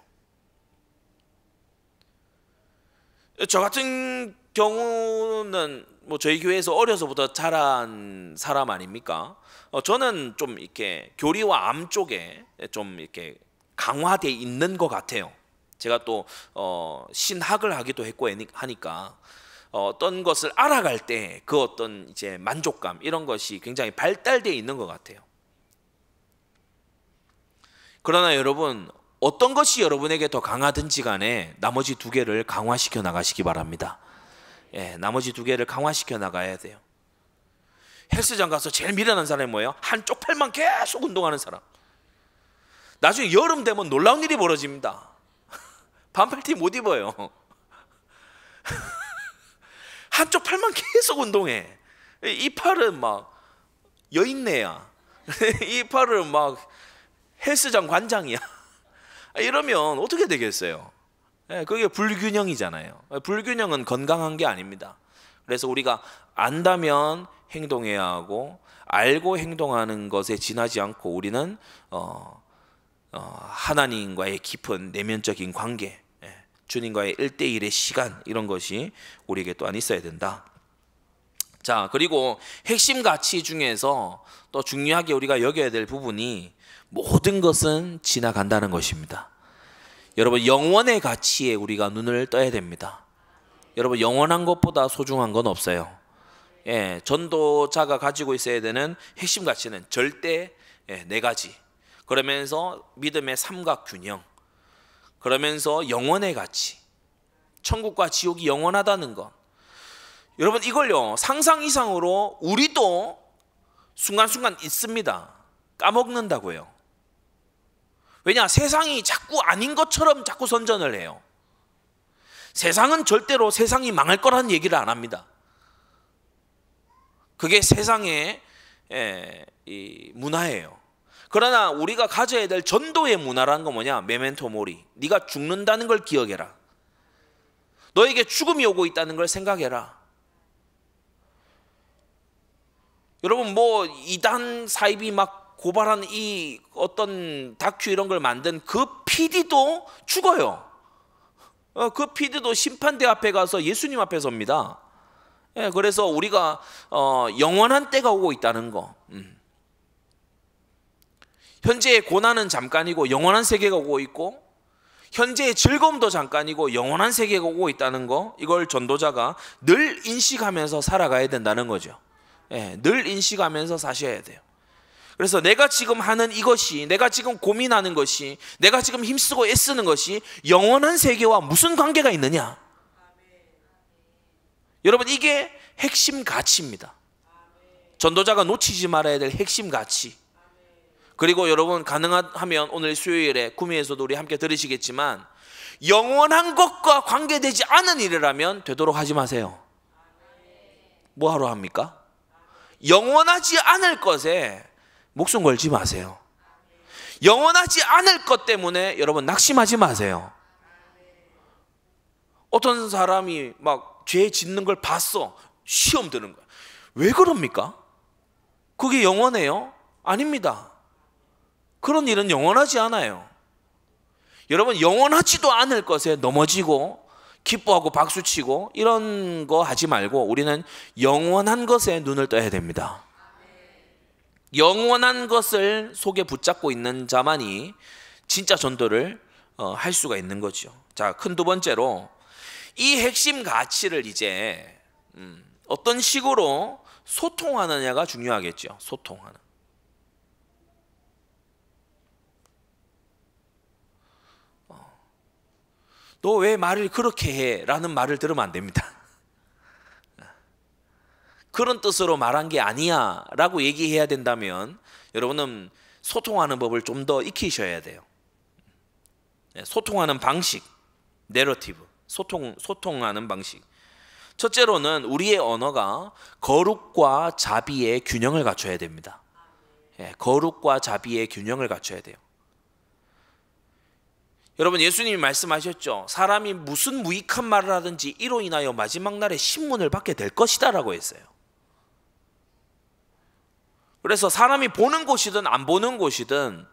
저 같은 경우는 뭐 저희 교회에서 어려서부터 자란 사람 아닙니까? 저는 좀 이렇게 교리와 암 쪽에 좀 이렇게 강화돼 있는 것 같아요. 제가 또 신학을 하기도 했고 하니까 어떤 것을 알아갈 때 그 어떤 이제 만족감 이런 것이 굉장히 발달되어 있는 것 같아요. 그러나 여러분, 어떤 것이 여러분에게 더 강하든지 간에 나머지 두 개를 강화시켜 나가시기 바랍니다. 나머지 두 개를 강화시켜 나가야 돼요. 헬스장 가서 제일 미련한 사람이 뭐예요? 한쪽 팔만 계속 운동하는 사람. 나중에 여름 되면 놀라운 일이 벌어집니다. 반팔티 못 입어요. 한쪽 팔만 계속 운동해. 이 팔은 막 여인네야. 이 팔은 막 헬스장 관장이야. 이러면 어떻게 되겠어요? 그게 불균형이잖아요. 불균형은 건강한 게 아닙니다. 그래서 우리가 안다면 행동해야 하고, 알고 행동하는 것에 지나지 않고 우리는 하나님과의 깊은 내면적인 관계, 주님과의 1대1의 시간, 이런 것이 우리에게 또한 있어야 된다. 자, 그리고 핵심 가치 중에서 또 중요하게 우리가 여겨야 될 부분이 모든 것은 지나간다는 것입니다. 여러분, 영원의 가치에 우리가 눈을 떠야 됩니다. 여러분, 영원한 것보다 소중한 건 없어요. 전도자가 가지고 있어야 되는 핵심 가치는 절대 네 가지. 그러면서 믿음의 삼각균형, 그러면서 영원의 가치, 천국과 지옥이 영원하다는 것. 여러분, 이걸요 상상 이상으로 우리도 순간순간 있습니다. 까먹는다고요. 왜냐? 세상이 자꾸 아닌 것처럼 자꾸 선전을 해요. 세상은 절대로 세상이 망할 거라는 얘기를 안 합니다. 그게 세상의 이 문화예요. 그러나 우리가 가져야 될 전도의 문화라는 건 뭐냐? 메멘토 모리. 네가 죽는다는 걸 기억해라. 너에게 죽음이 오고 있다는 걸 생각해라. 여러분, 뭐 이단 사입이 막 고발한 이 어떤 다큐 이런 걸 만든 그 PD도 죽어요. 그 PD도 심판대 앞에 가서 예수님 앞에 섭니다. 그래서 우리가 영원한 때가 오고 있다는 거. 현재의 고난은 잠깐이고 영원한 세계가 오고 있고, 현재의 즐거움도 잠깐이고 영원한 세계가 오고 있다는 거, 이걸 전도자가 늘 인식하면서 살아가야 된다는 거죠. 늘 인식하면서 사셔야 돼요. 그래서 내가 지금 하는 이것이, 내가 지금 고민하는 것이, 내가 지금 힘쓰고 애쓰는 것이 영원한 세계와 무슨 관계가 있느냐? 여러분, 이게 핵심 가치입니다. 전도자가 놓치지 말아야 될 핵심 가치. 그리고 여러분, 가능하면 오늘 수요일에 구미에서도 우리 함께 들으시겠지만, 영원한 것과 관계되지 않은 일이라면 되도록 하지 마세요. 뭐 하러 합니까? 영원하지 않을 것에 목숨 걸지 마세요. 영원하지 않을 것 때문에 여러분 낙심하지 마세요. 어떤 사람이 막 죄 짓는 걸 봤어. 시험 드는 거야. 왜 그럽니까? 그게 영원해요? 아닙니다. 그런 일은 영원하지 않아요. 여러분, 영원하지도 않을 것에 넘어지고 기뻐하고 박수치고 이런 거 하지 말고 우리는 영원한 것에 눈을 떠야 됩니다. 영원한 것을 속에 붙잡고 있는 자만이 진짜 전도를 할 수가 있는 거죠. 자, 큰 두 번째로 이 핵심 가치를 이제 어떤 식으로 소통하느냐가 중요하겠죠. 소통하는. 너 왜 말을 그렇게 해? 라는 말을 들으면 안 됩니다. 그런 뜻으로 말한 게 아니야 라고 얘기해야 된다면 여러분은 소통하는 법을 좀 더 익히셔야 돼요. 소통하는 방식, 내러티브, 소통하는 방식. 첫째로는 우리의 언어가 거룩과 자비의 균형을 갖춰야 됩니다. 거룩과 자비의 균형을 갖춰야 돼요. 여러분, 예수님이 말씀하셨죠. 사람이 무슨 무익한 말을 하든지 이로 인하여 마지막 날에 신문을 받게 될 것이다 라고 했어요. 그래서 사람이 보는 곳이든 안 보는 곳이든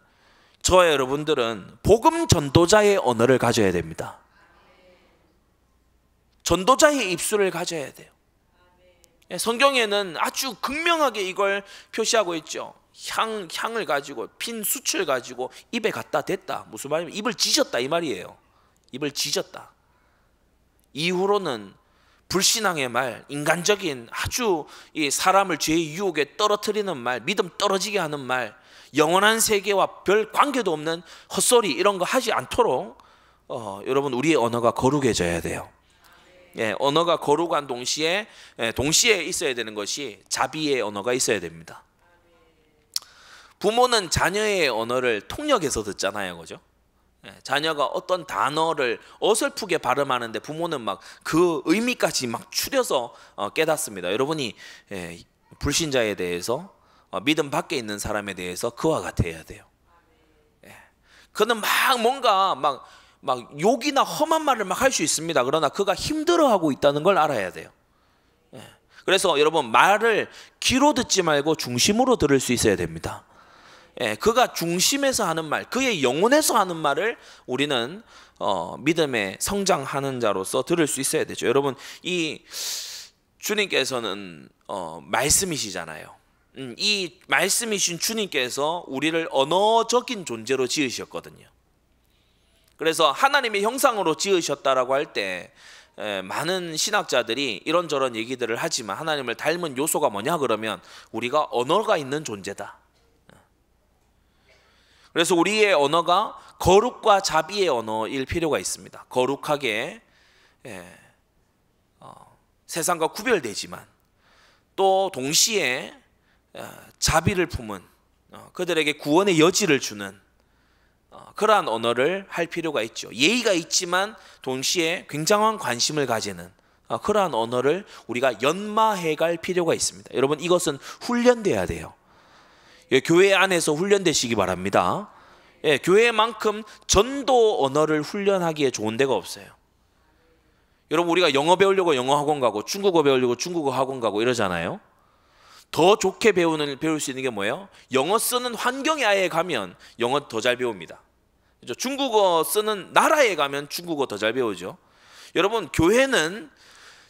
저와 여러분들은 복음 전도자의 언어를 가져야 됩니다. 전도자의 입술을 가져야 돼요. 성경에는 아주 극명하게 이걸 표시하고 있죠. 향을 가지고 핀 숯을 가지고 입에 갖다 댔다. 무슨 말이냐면 입을 지졌다 이 말이에요. 입을 지졌다. 이후로는 불신앙의 말, 인간적인 아주 이 사람을 죄의 유혹에 떨어뜨리는 말, 믿음 떨어지게 하는 말, 영원한 세계와 별 관계도 없는 헛소리 이런 거 하지 않도록 여러분 우리의 언어가 거룩해져야 돼요. 언어가 거룩한 동시에 있어야 되는 것이 자비의 언어가 있어야 됩니다. 부모는 자녀의 언어를 통역해서 듣잖아요, 그죠? 자녀가 어떤 단어를 어설프게 발음하는데 부모는 막 그 의미까지 막 추려서 깨닫습니다. 여러분이 불신자에 대해서 믿음 밖에 있는 사람에 대해서 그와 같아야 돼요. 그는 막 뭔가 막 욕이나 험한 말을 막 할 수 있습니다. 그러나 그가 힘들어하고 있다는 걸 알아야 돼요. 그래서 여러분 말을 귀로 듣지 말고 중심으로 들을 수 있어야 됩니다. 그가 중심에서 하는 말, 그의 영혼에서 하는 말을 우리는 믿음에 성장하는 자로서 들을 수 있어야 되죠. 여러분, 이 주님께서는 말씀이시잖아요. 이 말씀이신 주님께서 우리를 언어적인 존재로 지으셨거든요. 그래서 하나님의 형상으로 지으셨다라고 할 때 많은 신학자들이 이런저런 얘기들을 하지만 하나님을 닮은 요소가 뭐냐 그러면 우리가 언어가 있는 존재다. 그래서 우리의 언어가 거룩과 자비의 언어일 필요가 있습니다. 거룩하게 세상과 구별되지만 또 동시에 자비를 품은 그들에게 구원의 여지를 주는 그러한 언어를 할 필요가 있죠. 예의가 있지만 동시에 굉장한 관심을 가지는 그러한 언어를 우리가 연마해 갈 필요가 있습니다. 여러분, 이것은 훈련돼야 돼요. 교회 안에서 훈련되시기 바랍니다. 교회만큼 전도 언어를 훈련하기에 좋은 데가 없어요. 여러분, 우리가 영어 배우려고 영어 학원 가고 중국어 배우려고 중국어 학원 가고 이러잖아요. 더 좋게 배울 수 있는 게 뭐예요? 영어 쓰는 환경에 아예 가면 영어 더 잘 배웁니다. 그렇죠? 중국어 쓰는 나라에 가면 중국어 더 잘 배우죠. 여러분, 교회는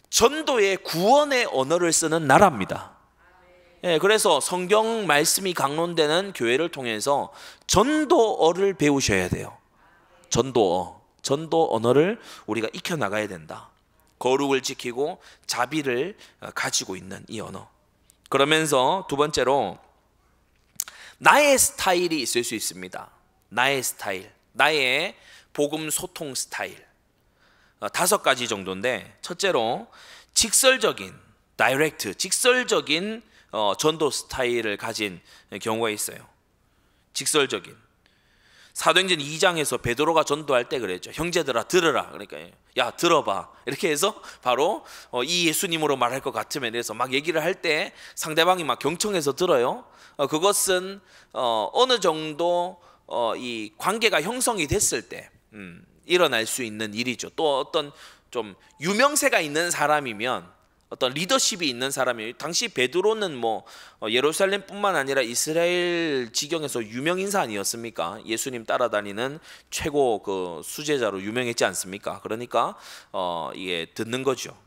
전도의 구원의 언어를 쓰는 나라입니다. 그래서 성경 말씀이 강론되는 교회를 통해서 전도어를 배우셔야 돼요. 전도 언어를 우리가 익혀나가야 된다. 거룩을 지키고 자비를 가지고 있는 이 언어. 그러면서 두 번째로 나의 스타일이 있을 수 있습니다. 나의 스타일, 나의 복음 소통 스타일. 5가지 정도인데, 첫째로 직설적인 직설적인 전도 스타일을 가진 경우가 있어요. 직설적인. 사도행전 2장에서 베드로가 전도할 때 그랬죠. 형제들아 들으라. 그러니까 야 들어봐. 이렇게 해서 바로 이 예수님으로 말할 것 같으면 이래서 막 얘기를 할 때 상대방이 막 경청해서 들어요. 그것은 어느 정도 이 관계가 형성이 됐을 때 일어날 수 있는 일이죠. 또 어떤 좀 유명세가 있는 사람이면, 어떤 리더십이 있는 사람이, 당시 베드로는 뭐 예루살렘뿐만 아니라 이스라엘 지경에서 유명 인사 아니었습니까? 예수님 따라다니는 최고 그 수제자로 유명했지 않습니까? 그러니까 이게 듣는 거죠.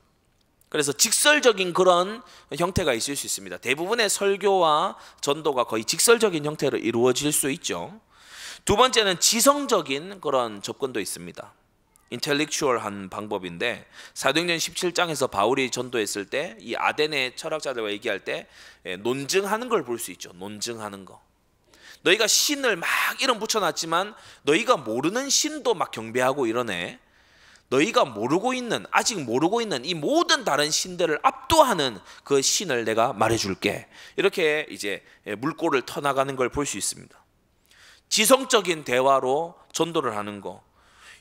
그래서 직설적인 그런 형태가 있을 수 있습니다. 대부분의 설교와 전도가 거의 직설적인 형태로 이루어질 수 있죠. 두 번째는 지성적인 그런 접근도 있습니다. 인텔렉추얼한 방법인데, 사도행전 17장에서 바울이 전도했을 때 이 아덴의 철학자들과 얘기할 때 논증하는 걸 볼 수 있죠. 논증하는 거. 너희가 신을 막 이름 붙여놨지만 너희가 모르는 신도 막 경배하고 이러네. 너희가 모르고 있는, 아직 모르고 있는 이 모든 다른 신들을 압도하는 그 신을 내가 말해줄게. 이렇게 이제 물꼬를 터나가는 걸 볼 수 있습니다. 지성적인 대화로 전도를 하는 거,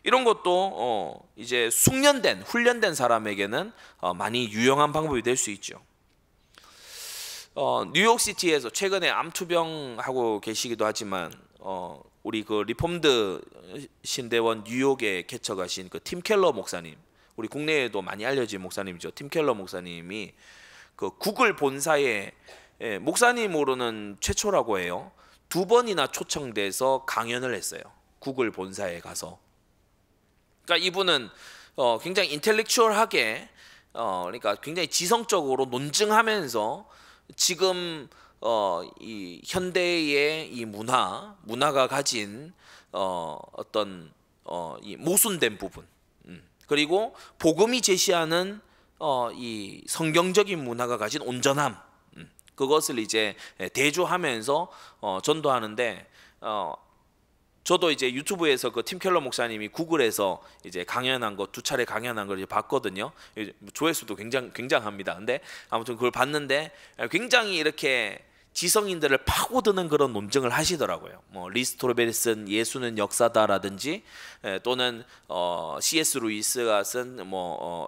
이런 것도 이제 숙련된, 훈련된 사람에게는 많이 유용한 방법이 될 수 있죠. 뉴욕시티에서 최근에 암투병하고 계시기도 하지만 우리 그 리폼드 신대원 뉴욕에 개척하신 그 팀 켈러 목사님, 우리 국내에도 많이 알려진 목사님이죠. 팀 켈러 목사님이 그 구글 본사에 목사님으로는 최초라고 해요. 2번이나 초청돼서 강연을 했어요. 구글 본사에 가서. 그러니까 이분은 굉장히 인텔렉추얼하게, 그러니까 굉장히 지성적으로 논증하면서 지금 이 현대의 이 문화가 가진 어떤 이 모순된 부분, 그리고 복음이 제시하는 이 성경적인 문화가 가진 온전함, 그것을 이제 대조하면서 전도하는데, 저도 이제 유튜브에서 그 팀 켈러 목사님이 구글에서 이제 강연한 거 2차례 강연한 걸 이제 봤거든요. 조회수도 굉장합니다. 근데 아무튼 그걸 봤는데 굉장히 이렇게 지성인들을 파고드는 그런 논증을 하시더라고요. 뭐 리스토베르슨 예수는 역사다라든지, 또는 C.S. 루이스가 쓴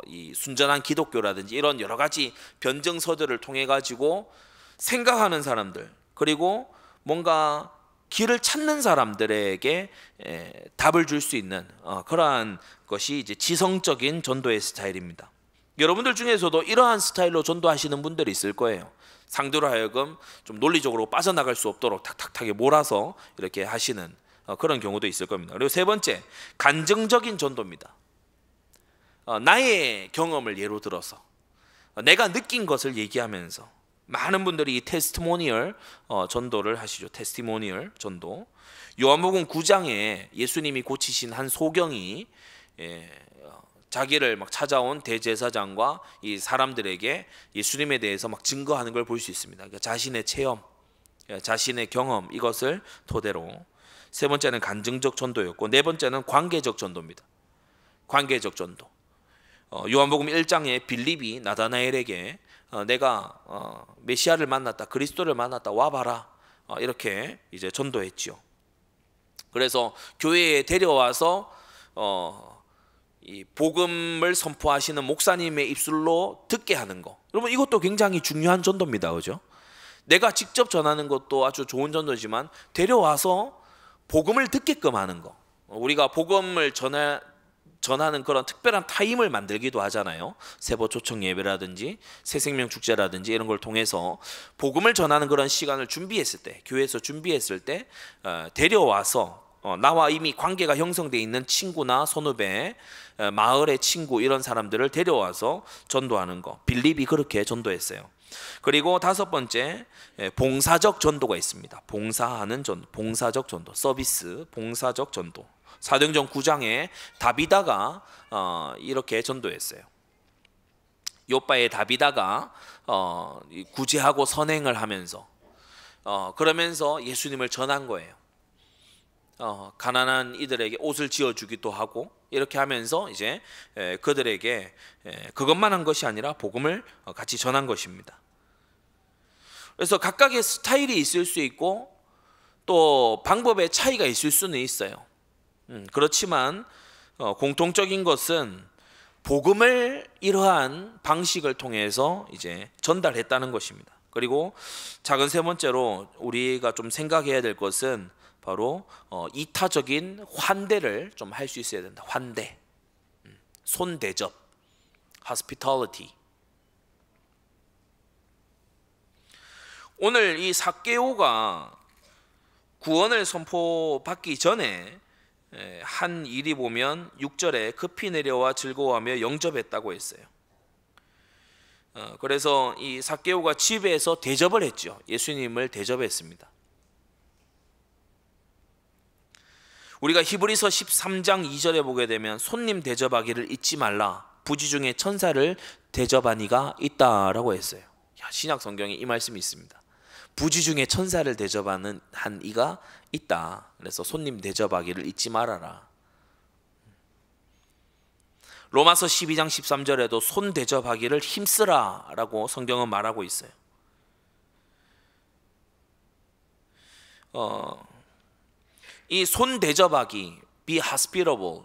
이 순전한 기독교라든지, 이런 여러 가지 변증서들을 통해 가지고 생각하는 사람들, 그리고 뭔가 길을 찾는 사람들에게 답을 줄 수 있는 그러한 것이 이제 지성적인 전도의 스타일입니다. 여러분들 중에서도 이러한 스타일로 전도하시는 분들이 있을 거예요. 상대로 하여금 좀 논리적으로 빠져나갈 수 없도록 탁탁탁에 몰아서 이렇게 하시는 그런 경우도 있을 겁니다. 그리고 세 번째, 간증적인 전도입니다. 나의 경험을 예로 들어서 내가 느낀 것을 얘기하면서, 많은 분들이 이 테스티모니얼 전도를 하시죠. 테스티모니얼 전도. 요한복음 9장에 예수님이 고치신 한 소경이 자기를 막 찾아온 대제사장과 이 사람들에게 예수님에 대해서 막 증거하는 걸 볼 수 있습니다. 그러니까 자신의 체험, 자신의 경험, 이것을 토대로. 세 번째는 간증적 전도였고, 네 번째는 관계적 전도입니다. 관계적 전도. 요한복음 1장에 빌립이 나다나엘에게 내가 메시아를 만났다, 그리스도를 만났다, 와봐라, 이렇게 이제 전도했지요. 그래서 교회에 데려와서 이 복음을 선포하시는 목사님의 입술로 듣게 하는 거, 여러분 이것도 굉장히 중요한 전도입니다. 그죠? 내가 직접 전하는 것도 아주 좋은 전도지만 데려와서 복음을 듣게끔 하는 거, 우리가 복음을 전하는 그런 특별한 타임을 만들기도 하잖아요. 세보 초청 예배라든지 새생명 축제라든지 이런 걸 통해서 복음을 전하는 그런 시간을 준비했을 때, 교회에서 준비했을 때 데려와서 나와 이미 관계가 형성되어 있는 친구나 선후배, 마을의 친구, 이런 사람들을 데려와서 전도하는 거, 빌립이 그렇게 전도했어요. 그리고 다섯 번째, 봉사적 전도가 있습니다. 봉사하는 전도, 봉사적 전도, 서비스, 봉사적 전도. 사도행전 9장에 다비다가 이렇게 전도했어요. 요바의 다비다가 구제하고 선행을 하면서 그러면서 예수님을 전한 거예요. 가난한 이들에게 옷을 지어주기도 하고, 이렇게 하면서 이제 그들에게 그것만 한 것이 아니라 복음을 같이 전한 것입니다. 그래서 각각의 스타일이 있을 수 있고 또 방법의 차이가 있을 수는 있어요. 그렇지만 공통적인 것은 복음을 이러한 방식을 통해서 이제 전달했다는 것입니다. 그리고 작은 세 번째로 우리가 좀 생각해야 될 것은 바로 이타적인 환대를 좀 할 수 있어야 된다. 환대, 손대접. hospitality. 오늘 이 삭개오가 구원을 선포받기 전에 한 일이 보면 6절에 급히 내려와 즐거워하며 영접했다고 했어요. 그래서 이 삭개오가 집에서 대접을 했죠. 예수님을 대접했습니다. 우리가 히브리서 13장 2절에 보게 되면 손님 대접하기를 잊지 말라. 부지 중에 천사를 대접한 이가 있다라고 했어요. 신약 성경에 이 말씀이 있습니다. 부지 중에 천사를 대접하는 한 이가 있다. 그래서 손님 대접하기를 잊지 말아라. 로마서 12장 13절에도 손 대접하기를 힘쓰라 라고 성경은 말하고 있어요. 이 손 대접하기, be hospitable,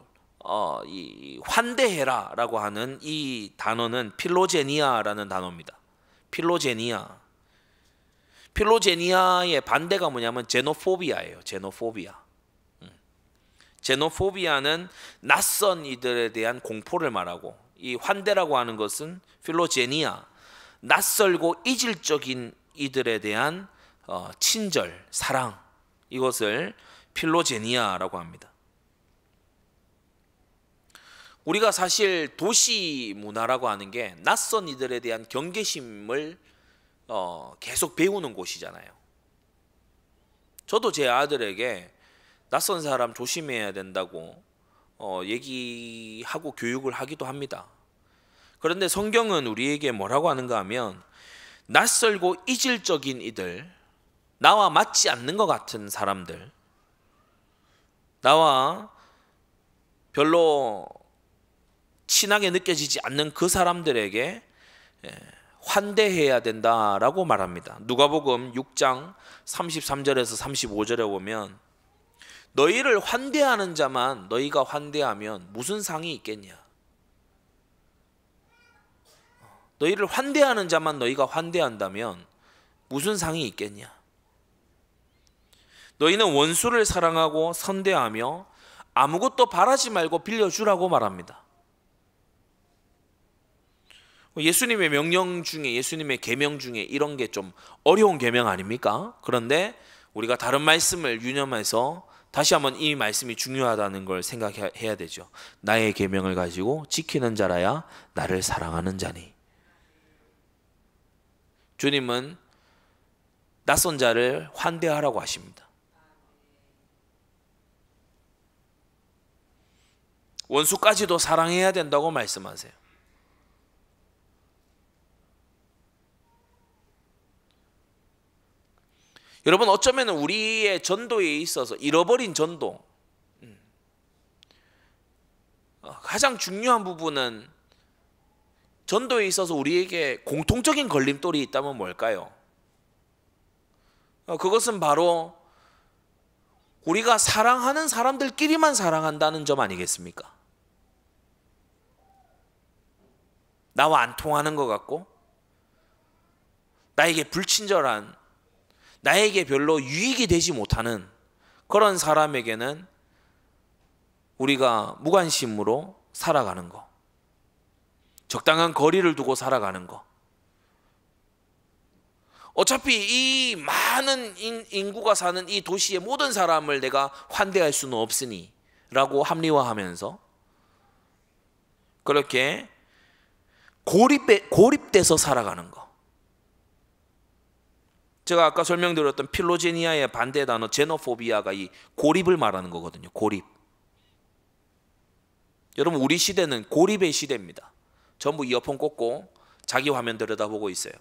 이 환대해라 라고 하는 이 단어는 필로제니아라는 단어입니다. 필로제니아의 반대가 뭐냐면 제노포비아예요. 제노포비아는 낯선 이들에 대한 공포를 말하고, 이 환대라고 하는 것은 필로제니아, 낯설고 이질적인 이들에 대한 친절, 사랑, 이것을 필로제니아라고 합니다. 우리가 사실 도시 문화라고 하는 게 낯선 이들에 대한 경계심을 계속 배우는 곳이잖아요. 저도 제 아들에게 낯선 사람 조심해야 된다고 얘기하고 교육을 하기도 합니다. 그런데 성경은 우리에게 뭐라고 하는가 하면, 낯설고 이질적인 이들, 나와 맞지 않는 것 같은 사람들, 나와 별로 친하게 느껴지지 않는 그 사람들에게 환대해야 된다라고 말합니다. 누가복음 6장 33절에서 35절에 보면, 너희를 환대하는 자만 너희가 환대하면 무슨 상이 있겠냐? 너희를 환대하는 자만 너희가 환대한다면 무슨 상이 있겠냐? 너희는 원수를 사랑하고 선대하며 아무것도 바라지 말고 빌려주라고 말합니다. 예수님의 명령 중에, 예수님의 계명 중에 이런 게 좀 어려운 계명 아닙니까? 그런데 우리가 다른 말씀을 유념해서 다시 한번 이 말씀이 중요하다는 걸 생각해야 되죠. 나의 계명을 가지고 지키는 자라야 나를 사랑하는 자니. 주님은 낯선 자를 환대하라고 하십니다. 원수까지도 사랑해야 된다고 말씀하세요. 여러분, 어쩌면 우리의 전도에 있어서 잃어버린 전도, 가장 중요한 부분은, 전도에 있어서 우리에게 공통적인 걸림돌이 있다면 뭘까요? 그것은 바로 우리가 사랑하는 사람들끼리만 사랑한다는 점 아니겠습니까? 나와 안 통하는 것 같고, 나에게 불친절한, 나에게 별로 유익이 되지 못하는 그런 사람에게는 우리가 무관심으로 살아가는 거, 적당한 거리를 두고 살아가는 거. 어차피 이 많은 인구가 사는 이 도시의 모든 사람을 내가 환대할 수는 없으니 라고 합리화하면서 그렇게 고립돼서 살아가는 거. 제가 아까 설명드렸던 필로제니아의 반대 단어 제노포비아가 이 고립을 말하는 거거든요. 고립. 여러분, 우리 시대는 고립의 시대입니다. 전부 이어폰 꽂고 자기 화면 들여다보고 있어요.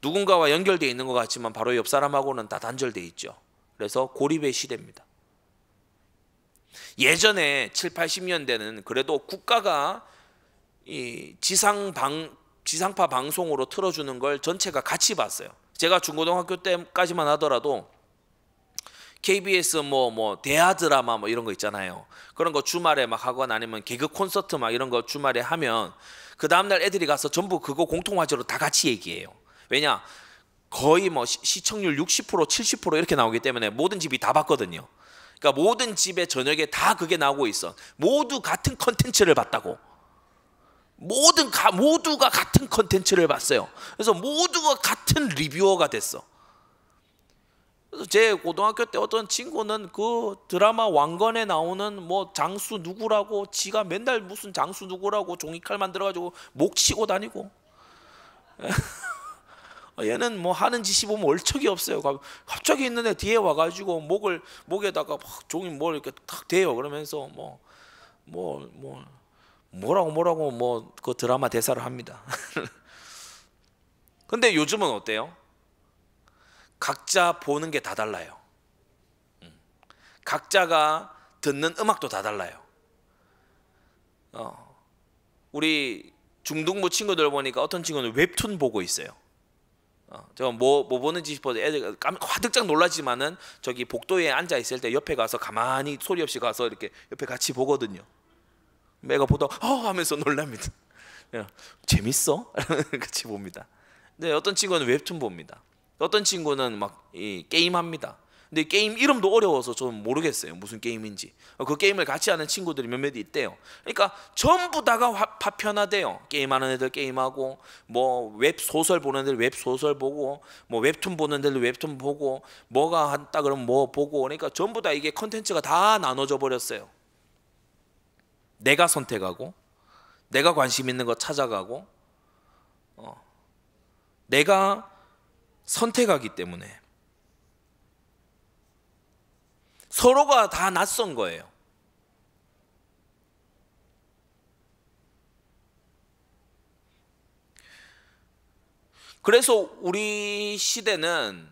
누군가와 연결되어 있는 것 같지만 바로 옆 사람하고는 다 단절되어 있죠. 그래서 고립의 시대입니다. 예전에 7, 80년대는 그래도 국가가 이 지상파 방송으로 틀어주는 걸 전체가 같이 봤어요. 제가 중고등학교 때까지만 하더라도 KBS 대하 드라마 이런 거 있잖아요. 그런 거 주말에 막 하거나 아니면 개그 콘서트 막 이런 거 주말에 하면 그 다음날 애들이 가서 전부 그거 공통화제로 다 같이 얘기해요. 왜냐? 거의 시청률 60%, 70% 이렇게 나오기 때문에 모든 집이 다 봤거든요. 그러니까 모든 집의 저녁에 다 그게 나오고 있어. 모두 같은 컨텐츠를 봤다고. 모두가 같은 컨텐츠를 봤어요. 그래서 모두가 같은 리뷰어가 됐어. 그래서 제 고등학교 때 어떤 친구는 그 드라마 왕건에 나오는 뭐 장수 누구라고, 지가 맨날 무슨 장수 누구라고 종이칼 만들어가지고 목 치고 다니고, 얘는 뭐 하는 짓이 보면 얼척이 없어요. 갑자기 있는 애 뒤에 와가지고 목에다가 막 종이 뭘 이렇게 탁 대요. 그러면서 뭐라고 뭐 그 드라마 대사를 합니다. 근데 요즘은 어때요? 각자 보는 게 다 달라요. 각자가 듣는 음악도 다 달라요. 우리 중등부 친구들 보니까 어떤 친구는 웹툰 보고 있어요. 제가 뭐 보는지 싶어서 애들 화들짝 놀라지만은 저기 복도에 앉아 있을 때 옆에 가서 가만히 소리 없이 가서 이렇게 옆에 같이 보거든요. 애가 보다 하면서 놀랍니다. 재밌어? 같이 봅니다. 근데 어떤 친구는 웹툰 봅니다. 어떤 친구는 막 게임합니다. 근데 게임 이름도 어려워서 저는 모르겠어요. 무슨 게임인지. 그 게임을 같이 하는 친구들이 몇몇 있대요. 그러니까 전부 다가 파편화돼요. 게임하는 애들 게임하고, 뭐 웹소설 보는 애들 웹소설 보고, 뭐 웹툰 보는 애들 웹툰 보고, 뭐가 한다 그러면 뭐 보고, 그러니까 전부 다 이게 컨텐츠가 다 나눠져 버렸어요. 내가 선택하고, 내가 관심 있는 거 찾아가고, 내가 선택하기 때문에 서로가 다 낯선 거예요. 그래서 우리 시대는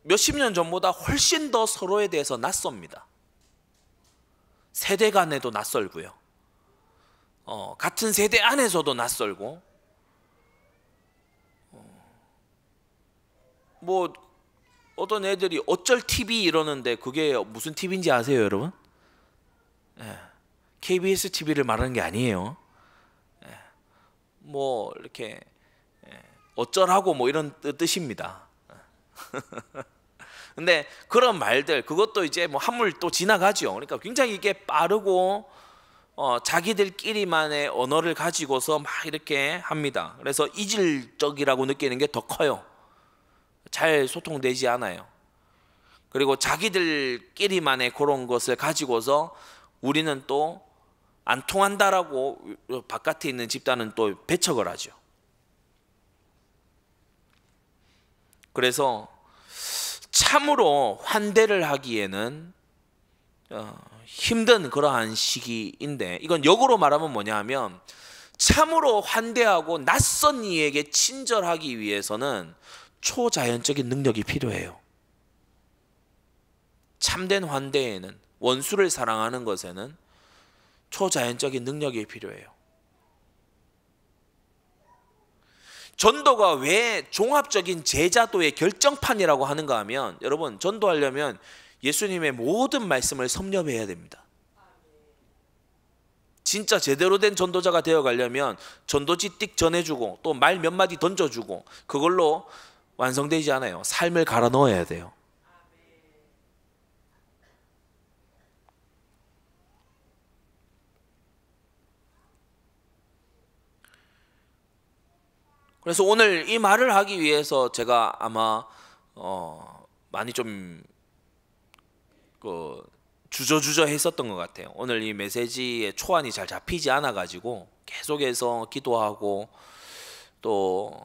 몇십 년 전보다 훨씬 더 서로에 대해서 낯섭니다. 세대 간에도 낯설고요. 같은 세대 안에서도 낯설고, 뭐 어떤 애들이 어쩔 TV 이러는데 그게 무슨 TV인지 아세요, 여러분? KBS TV를 말하는 게 아니에요. 뭐 이렇게 어쩌라고 뭐 이런 뜻입니다. 근데 그런 말들, 그것도 이제 뭐 한물 또 지나가죠. 그러니까 굉장히 이게 빠르고 자기들끼리만의 언어를 가지고서 막 이렇게 합니다. 그래서 이질적이라고 느끼는 게 더 커요. 잘 소통되지 않아요. 그리고 자기들끼리만의 그런 것을 가지고서 우리는 또 안 통한다라고 바깥에 있는 집단은 또 배척을 하죠. 그래서 참으로 환대를 하기에는 힘든 그러한 시기인데, 이건 역으로 말하면 뭐냐 하면, 참으로 환대하고 낯선 이에게 친절하기 위해서는 초자연적인 능력이 필요해요. 참된 환대에는, 원수를 사랑하는 것에는 초자연적인 능력이 필요해요. 전도가 왜 종합적인 제자도의 결정판이라고 하는가 하면, 여러분, 전도하려면 예수님의 모든 말씀을 섭렵해야 됩니다. 진짜 제대로 된 전도자가 되어 가려면 전도지 띡 전해주고 또 말 몇 마디 던져주고 그걸로 완성되지 않아요. 삶을 갈아 넣어야 돼요. 그래서 오늘 이 말을 하기 위해서 제가 아마 많이 좀 주저주저 했었던 것 같아요. 오늘 이 메시지의 초안이 잘 잡히지 않아 가지고 계속해서 기도하고 또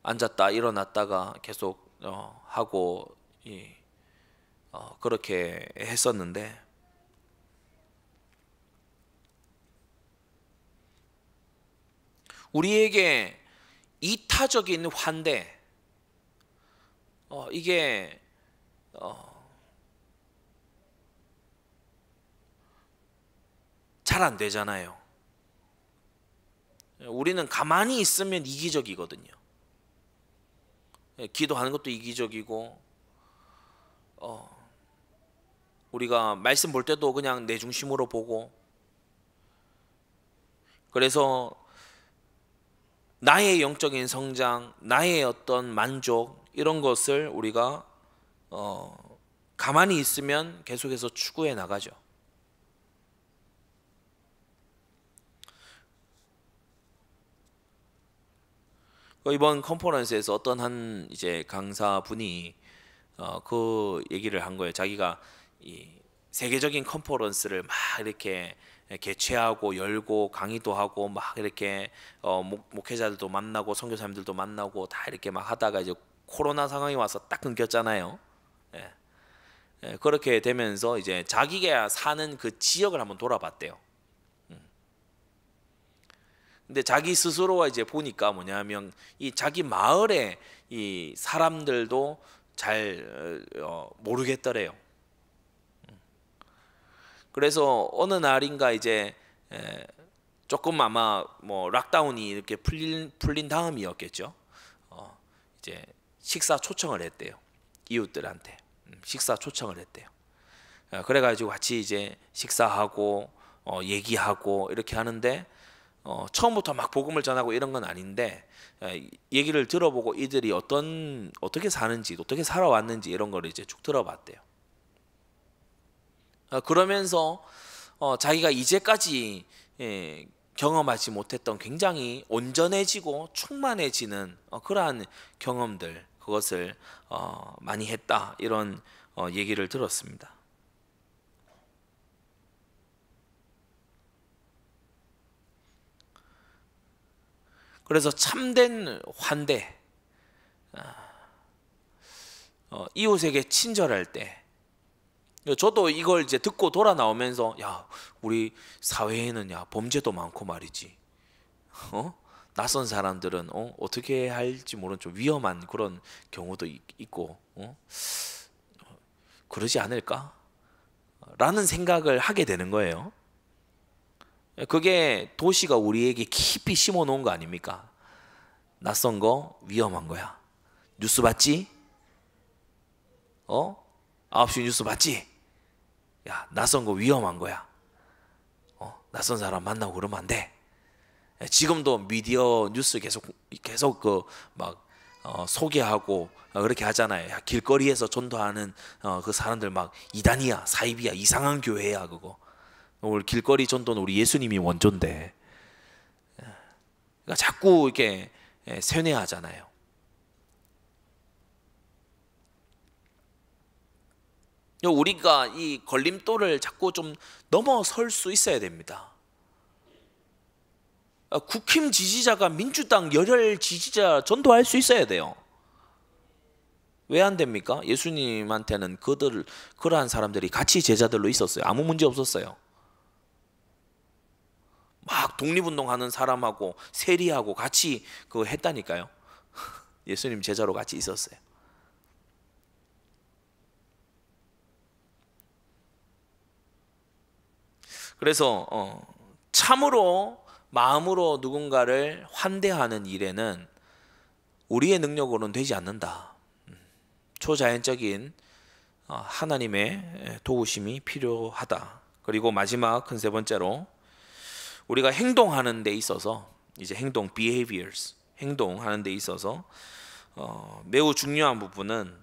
앉았다 일어났다가 계속 하고 그렇게 했었는데, 우리에게 이타적인 환대, 이게 잘 안 되잖아요. 우리는 가만히 있으면 이기적이거든요. 기도하는 것도 이기적이고, 우리가 말씀 볼 때도 그냥 내 중심으로 보고, 그래서 나의 영적인 성장, 나의 어떤 만족, 이런 것을 우리가 가만히 있으면 계속해서 추구해 나가죠. 이번 컨퍼런스에서 어떤 한 이제 강사분이 그 얘기를 한 거예요. 자기가 이 세계적인 컨퍼런스를 막 이렇게 개최하고 열고 강의도 하고 막 이렇게 목회자들도 만나고 선교사님들도 만나고 다 이렇게 막 하다가 이제 코로나 상황이 와서 딱 끊겼잖아요. 예. 그렇게 되면서 이제 자기가 사는 그 지역을 한번 돌아봤대요. 근데 자기 스스로가 이제 보니까 뭐냐면 이 자기 마을에 이 사람들도 잘 모르겠더래요. 그래서 어느 날인가 이제 조금 아마 뭐 락다운이 이렇게 풀린 다음이었겠죠. 이제 식사 초청을 했대요. 이웃들한테 식사 초청을 했대요. 그래가지고 같이 이제 식사하고 얘기하고 이렇게 하는데 처음부터 막 복음을 전하고 이런 건 아닌데 얘기를 들어보고 이들이 어떻게 사는지 어떻게 살아왔는지 이런 거를 이제 쭉 들어봤대요. 그러면서 자기가 이제까지 경험하지 못했던 굉장히 온전해지고 충만해지는 그러한 경험들 그것을 많이 했다 이런 얘기를 들었습니다. 그래서 참된 환대, 이웃에게 친절할 때, 저도 이걸 이제 듣고 돌아 나오면서 야 우리 사회에는 야 범죄도 많고 말이지, 낯선 사람들은 어떻게 할지 모르는 좀 위험한 그런 경우도 있고, 그러지 않을까? 라는 생각을 하게 되는 거예요. 그게 도시가 우리에게 깊이 심어 놓은 거 아닙니까? 낯선 거 위험한 거야. 뉴스 봤지? 9시 뉴스 봤지? 야, 낯선 거 위험한 거야. 낯선 사람 만나고 그러면 안 돼. 지금도 미디어 뉴스 계속 그 막 소개하고 그렇게 하잖아요. 야, 길거리에서 전도하는 그 사람들 막 이단이야, 사입이야, 이상한 교회야 그거. 오늘 길거리 전도는 우리 예수님이 원조인데, 그러니까 자꾸 이렇게 세뇌하잖아요. 우리가 이 걸림돌을 자꾸 좀 넘어설 수 있어야 됩니다. 국힘 지지자가 민주당 열혈 지지자 전도할 수 있어야 돼요. 왜 안 됩니까? 예수님한테는 그러한 사람들이 같이 제자들로 있었어요. 아무 문제 없었어요. 막 독립운동하는 사람하고 세리하고 같이 그거 했다니까요. 예수님 제자로 같이 있었어요. 그래서 참으로 마음으로 누군가를 환대하는 일에는 우리의 능력으로는 되지 않는다. 초자연적인 하나님의 도우심이 필요하다. 그리고 마지막 큰 세 번째로 우리가 행동하는 데 있어서 이제 행동 behaviors 행동하는 데 있어서 매우 중요한 부분은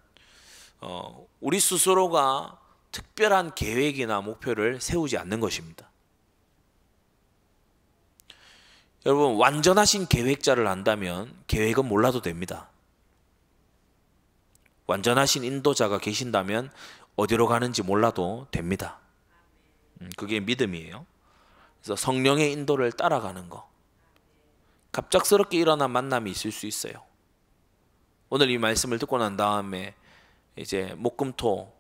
우리 스스로가 특별한 계획이나 목표를 세우지 않는 것입니다. 여러분 완전하신 계획자를 안다면 계획은 몰라도 됩니다. 완전하신 인도자가 계신다면 어디로 가는지 몰라도 됩니다. 그게 믿음이에요. 그래서 성령의 인도를 따라가는 거. 갑작스럽게 일어난 만남이 있을 수 있어요. 오늘 이 말씀을 듣고 난 다음에 이제 목금토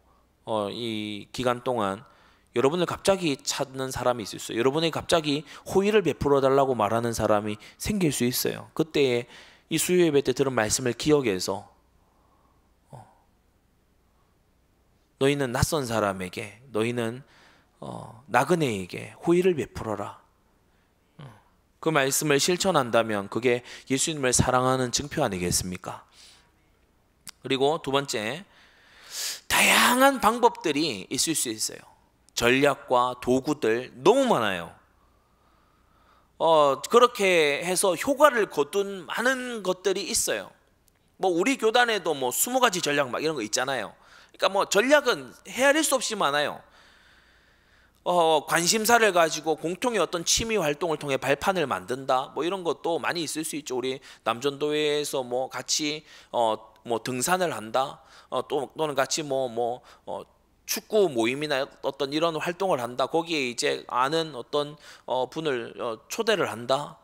이 기간 동안 여러분을 갑자기 찾는 사람이 있을 수 있어요. 여러분이 갑자기 호의를 베풀어 달라고 말하는 사람이 생길 수 있어요. 그때에 이 수요 예배 때 들은 말씀을 기억해서 너희는 낯선 사람에게, 너희는 나그네에게 호의를 베풀어라. 그 말씀을 실천한다면 그게 예수님을 사랑하는 증표 아니겠습니까? 그리고 두 번째, 다양한 방법들이 있을 수 있어요. 전략과 도구들 너무 많아요. 그렇게 해서 효과를 거둔 많은 것들이 있어요. 뭐 우리 교단에도 뭐 20가지 전략 막 이런 거 있잖아요. 그러니까 뭐 전략은 헤아릴 수 없이 많아요. 관심사를 가지고 공통의 어떤 취미 활동을 통해 발판을 만든다. 뭐 이런 것도 많이 있을 수 있죠. 우리 남전도회에서 뭐 같이 뭐 등산을 한다. 또는 같이 축구 모임이나 어떤 이런 활동을 한다. 거기에 이제 아는 어떤 분을 초대를 한다.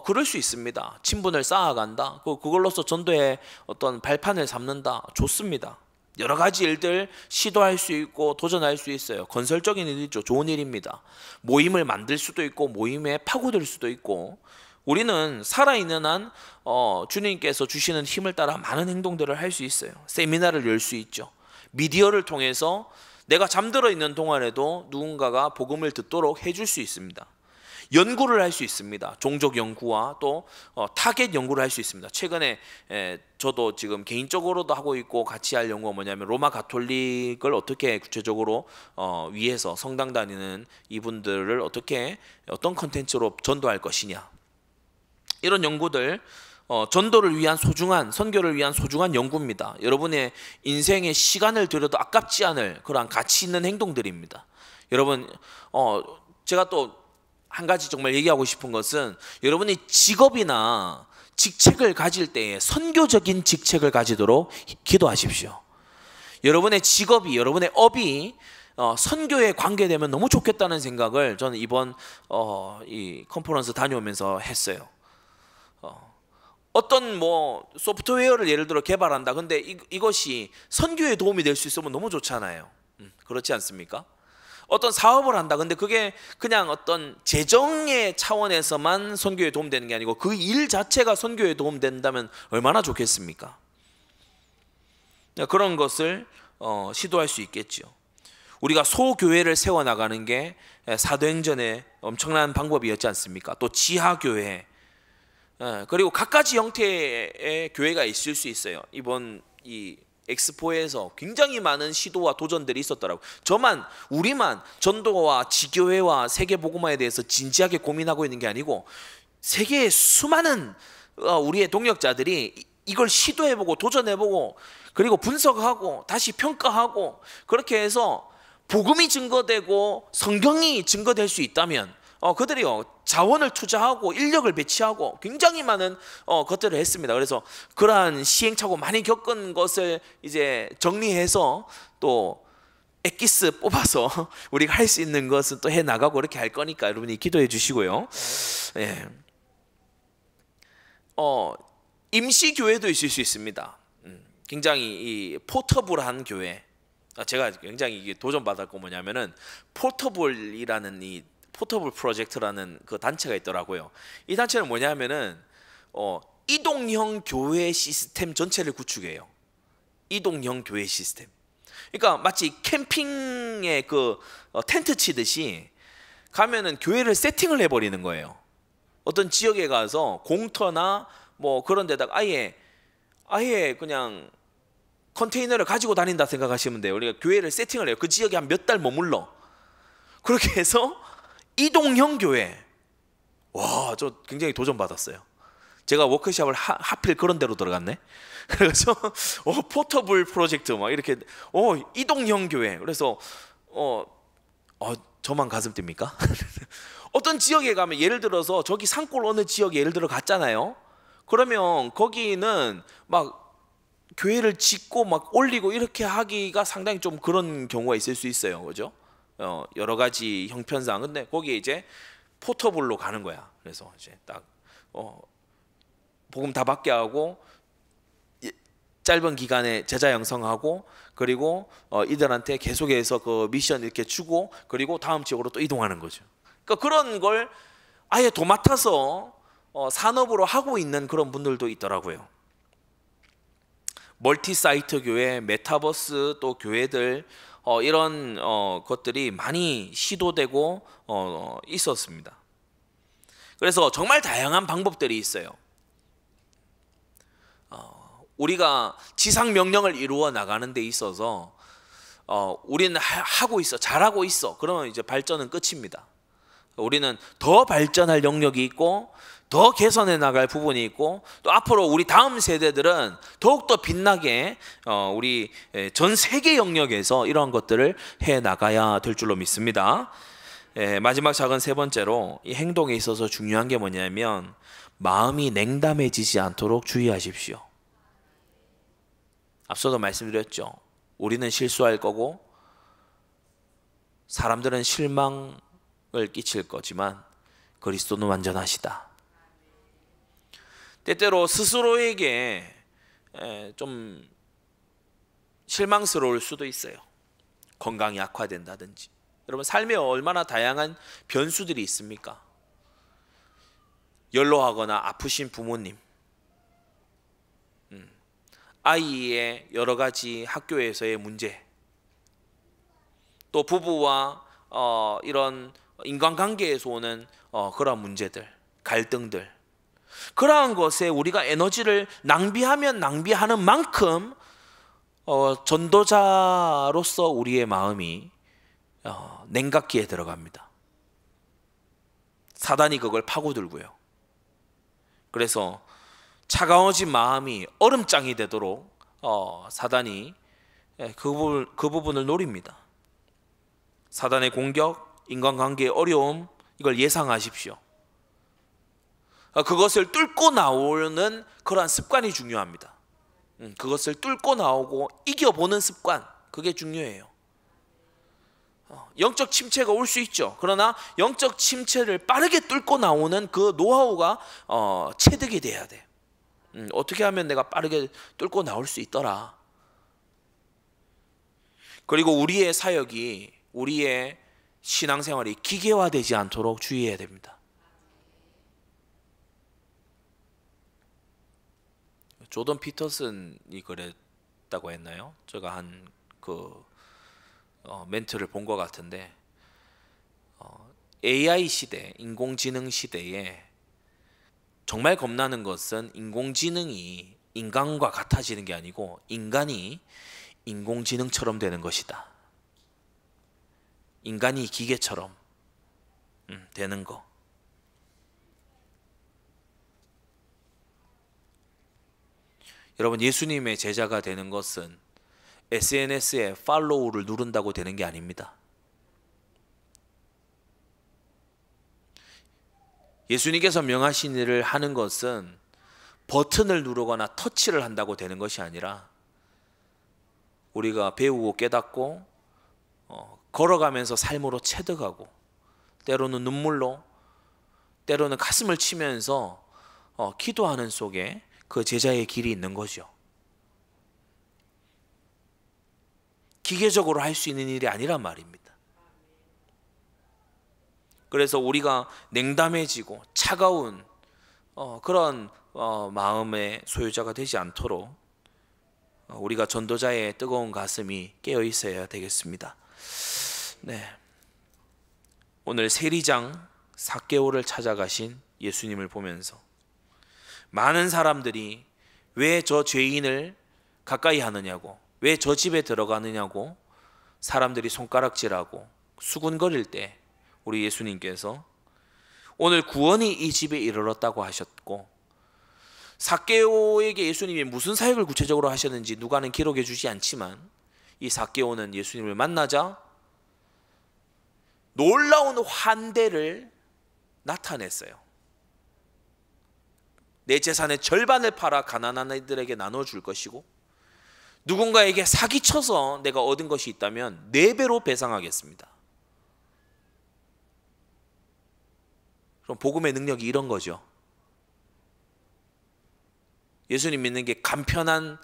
그럴 수 있습니다. 친분을 쌓아간다. 그걸로서 전도의 어떤 발판을 삼는다. 좋습니다. 여러 가지 일들 시도할 수 있고 도전할 수 있어요. 건설적인 일이죠. 좋은 일입니다. 모임을 만들 수도 있고 모임에 파고들 수도 있고, 우리는 살아있는 한 주님께서 주시는 힘을 따라 많은 행동들을 할 수 있어요. 세미나를 열 수 있죠. 미디어를 통해서 내가 잠들어 있는 동안에도 누군가가 복음을 듣도록 해줄 수 있습니다. 연구를 할 수 있습니다. 종족 연구와 또 타겟 연구를 할 수 있습니다. 최근에 저도 지금 개인적으로도 하고 있고 같이 할 연구가 뭐냐면, 로마 가톨릭을 어떻게 구체적으로 위해서 성당 다니는 이분들을 어떻게 어떤 컨텐츠로 전도할 것이냐, 이런 연구들, 전도를 위한 소중한, 선교를 위한 소중한 연구입니다. 여러분의 인생에 시간을 들여도 아깝지 않을 그러한 가치 있는 행동들입니다. 여러분, 제가 또 한 가지 정말 얘기하고 싶은 것은, 여러분이 직업이나 직책을 가질 때에 선교적인 직책을 가지도록 기도하십시오. 여러분의 직업이, 여러분의 업이 선교에 관계되면 너무 좋겠다는 생각을 저는 이번 이 컨퍼런스 다녀오면서 했어요. 어떤 소프트웨어를 예를 들어 개발한다. 근데 이것이 선교에 도움이 될 수 있으면 너무 좋잖아요. 그렇지 않습니까? 어떤 사업을 한다. 근데 그게 그냥 어떤 재정의 차원에서만 선교에 도움되는 게 아니고 그 일 자체가 선교에 도움된다면 얼마나 좋겠습니까? 그런 것을 시도할 수 있겠죠. 우리가 소교회를 세워나가는 게 사도행전의 엄청난 방법이었지 않습니까? 또 지하교회, 그리고 갖가지 형태의 교회가 있을 수 있어요. 이번 이 엑스포에서 굉장히 많은 시도와 도전들이 있었더라고요. 우리만 전도와 지교회와 세계복음화에 대해서 진지하게 고민하고 있는 게 아니고, 세계의 수많은 우리의 동역자들이 이걸 시도해보고 도전해보고 그리고 분석하고 다시 평가하고, 그렇게 해서 복음이 증거되고 성경이 증거될 수 있다면 그들이요 자원을 투자하고 인력을 배치하고 굉장히 많은 것들을 했습니다. 그래서 그러한 시행착오 많이 겪은 것을 이제 정리해서 또 엑기스 뽑아서 우리가 할 수 있는 것은 또 해나가고 그렇게 할 거니까 여러분이 기도해 주시고요. 예. 임시교회도 있을 수 있습니다. 굉장히 이 포터블한 교회, 제가 굉장히 이게 도전받았고 뭐냐면은 포터블이라는 이 포터블 프로젝트라는 그 단체가 있더라고요. 이 단체는 뭐냐면은 이동형 교회 시스템 전체를 구축해요. 이동형 교회 시스템. 그러니까 마치 캠핑에 그 텐트 치듯이 가면은 교회를 세팅을 해버리는 거예요. 어떤 지역에 가서 공터나 뭐 그런 데다가 아예 그냥 컨테이너를 가지고 다닌다 생각하시면 돼요. 우리가 교회를 세팅을 해요. 그 지역에 한 몇 달 머물러. 그렇게 해서 이동형 교회. 와, 저 굉장히 도전받았어요. 제가 워크숍을 하필 그런 데로 들어갔네. 그래서 포터블 프로젝트 막 이렇게 이동형 교회. 그래서 저만 가슴 뜁니까? 어떤 지역에 가면 예를 들어서 저기 산골 어느 지역에 예를 들어 갔잖아요. 그러면 거기는 막 교회를 짓고 막 올리고 이렇게 하기가 상당히 좀 그런 경우가 있을 수 있어요. 그죠? 여러 가지 형편상. 근데 거기에 이제 포터블로 가는 거야. 그래서 이제 딱 복음 다 받게 하고 짧은 기간에 제자 양성하고, 그리고 이들한테 계속해서 그 미션 이렇게 주고, 그리고 다음 지역으로 또 이동하는 거죠. 그러니까 그런 걸 아예 도맡아서 산업으로 하고 있는 그런 분들도 있더라고요. 멀티 사이트 교회, 메타버스 또 교회들, 이런 것들이 많이 시도되고 있었습니다. 그래서 정말 다양한 방법들이 있어요. 우리가 지상 명령을 이루어 나가는 데 있어서 우리는 하고 있어, 잘하고 있어. 그러면 이제 발전은 끝입니다. 우리는 더 발전할 영역이 있고 더 개선해 나갈 부분이 있고, 또 앞으로 우리 다음 세대들은 더욱더 빛나게 우리 전 세계 영역에서 이러한 것들을 해 나가야 될 줄로 믿습니다. 마지막 작은 세 번째로 이 행동에 있어서 중요한 게 뭐냐면 마음이 냉담해지지 않도록 주의하십시오. 앞서도 말씀드렸죠. 우리는 실수할 거고 사람들은 실망을 끼칠 거지만 그리스도는 완전하시다. 때때로 스스로에게 좀 실망스러울 수도 있어요. 건강이 악화된다든지. 여러분 삶에 얼마나 다양한 변수들이 있습니까? 연로하거나 아프신 부모님, 아이의 여러 가지 학교에서의 문제, 또 부부와 이런 인간관계에서 오는 그런 문제들, 갈등들, 그러한 것에 우리가 에너지를 낭비하면 낭비하는 만큼 전도자로서 우리의 마음이 냉각기에 들어갑니다. 사단이 그걸 파고들고요. 그래서 차가워진 마음이 얼음장이 되도록 사단이 그 부분을 노립니다. 사단의 공격, 인간관계의 어려움, 이걸 예상하십시오. 그것을 뚫고 나오는 그러한 습관이 중요합니다. 그것을 뚫고 나오고 이겨보는 습관, 그게 중요해요. 영적 침체가 올 수 있죠. 그러나 영적 침체를 빠르게 뚫고 나오는 그 노하우가 체득이 돼야 돼. 어떻게 하면 내가 빠르게 뚫고 나올 수 있더라. 그리고 우리의 사역이, 우리의 신앙생활이 기계화되지 않도록 주의해야 됩니다. 조던 피터슨이 그랬다고 했나요? 제가 한 멘트를 본 것 같은데, AI 시대, 인공지능 시대에 정말 겁나는 것은 인공지능이 인간과 같아지는 게 아니고 인간이 인공지능처럼 되는 것이다. 인간이 기계처럼 되는 거. 여러분, 예수님의 제자가 되는 것은 SNS에 팔로우를 누른다고 되는 게 아닙니다. 예수님께서 명하신 일을 하는 것은 버튼을 누르거나 터치를 한다고 되는 것이 아니라 우리가 배우고 깨닫고 걸어가면서 삶으로 체득하고 때로는 눈물로, 때로는 가슴을 치면서 기도하는 속에 그 제자의 길이 있는 거죠. 기계적으로 할 수 있는 일이 아니란 말입니다. 그래서 우리가 냉담해지고 차가운 그런 마음의 소유자가 되지 않도록 우리가 전도자의 뜨거운 가슴이 깨어 있어야 되겠습니다. 네, 오늘 세리장 삭개오를 찾아가신 예수님을 보면서 많은 사람들이 왜 저 죄인을 가까이 하느냐고, 왜 저 집에 들어가느냐고 사람들이 손가락질하고 수군거릴 때 우리 예수님께서 오늘 구원이 이 집에 이르렀다고 하셨고, 삭개오에게 예수님이 무슨 사역을 구체적으로 하셨는지 누가는 기록해 주지 않지만 이 삭개오는 예수님을 만나자 놀라운 환대를 나타냈어요. 내 재산의 절반을 팔아 가난한 이들에게 나눠줄 것이고, 누군가에게 사기쳐서 내가 얻은 것이 있다면 4배로 배상하겠습니다. 그럼 복음의 능력이 이런 거죠. 예수님 믿는 게 간편한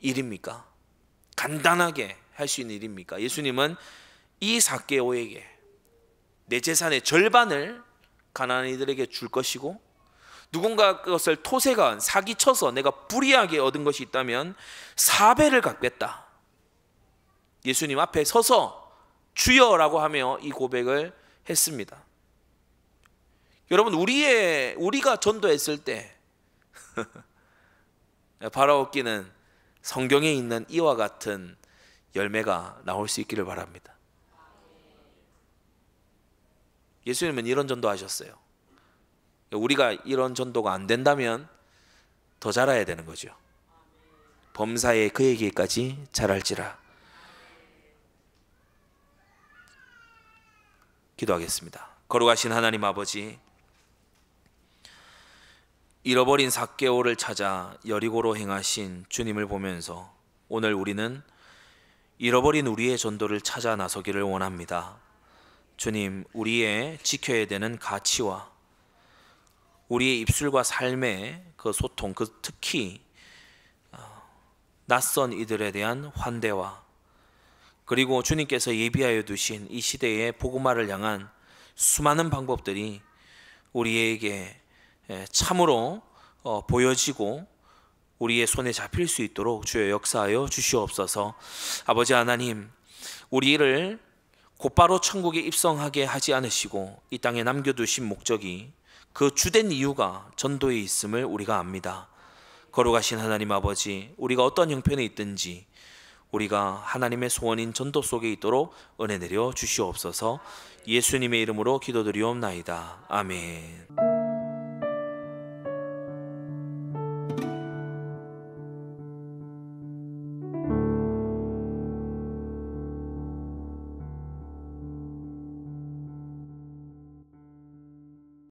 일입니까? 간단하게 할 수 있는 일입니까? 예수님은 이 삭개오에게 내 재산의 절반을 가난한 이들에게 줄 것이고, 누군가 그것을 토색한, 사기쳐서 내가 불이하게 얻은 것이 있다면 4배를 갚겠다. 예수님 앞에 서서 주여라고 하며 이 고백을 했습니다. 여러분, 우리가 전도했을 때 바라옵기는 성경에 있는 이와 같은 열매가 나올 수 있기를 바랍니다. 예수님은 이런 전도하셨어요. 우리가 이런 전도가 안 된다면 더 자라야 되는 거죠. 범사에 그에게까지 자랄지라. 기도하겠습니다. 거룩하신 하나님 아버지, 잃어버린 삭개오를 찾아 여리고로 행하신 주님을 보면서 오늘 우리는 잃어버린 우리의 전도를 찾아 나서기를 원합니다. 주님, 우리의 지켜야 되는 가치와 우리의 입술과 삶의 그 소통, 특히 낯선 이들에 대한 환대와 그리고 주님께서 예비하여 두신 이 시대의 복음화를 향한 수많은 방법들이 우리에게 참으로 보여지고 우리의 손에 잡힐 수 있도록 주여 역사하여 주시옵소서. 아버지 하나님, 우리를 곧바로 천국에 입성하게 하지 않으시고 이 땅에 남겨두신 목적이, 그 주된 이유가 전도에 있음을 우리가 압니다. 거룩하신 하나님 아버지, 우리가 어떤 형편에 있든지 우리가 하나님의 소원인 전도 속에 있도록 은혜 내려 주시옵소서. 예수님의 이름으로 기도드리옵나이다. 아멘.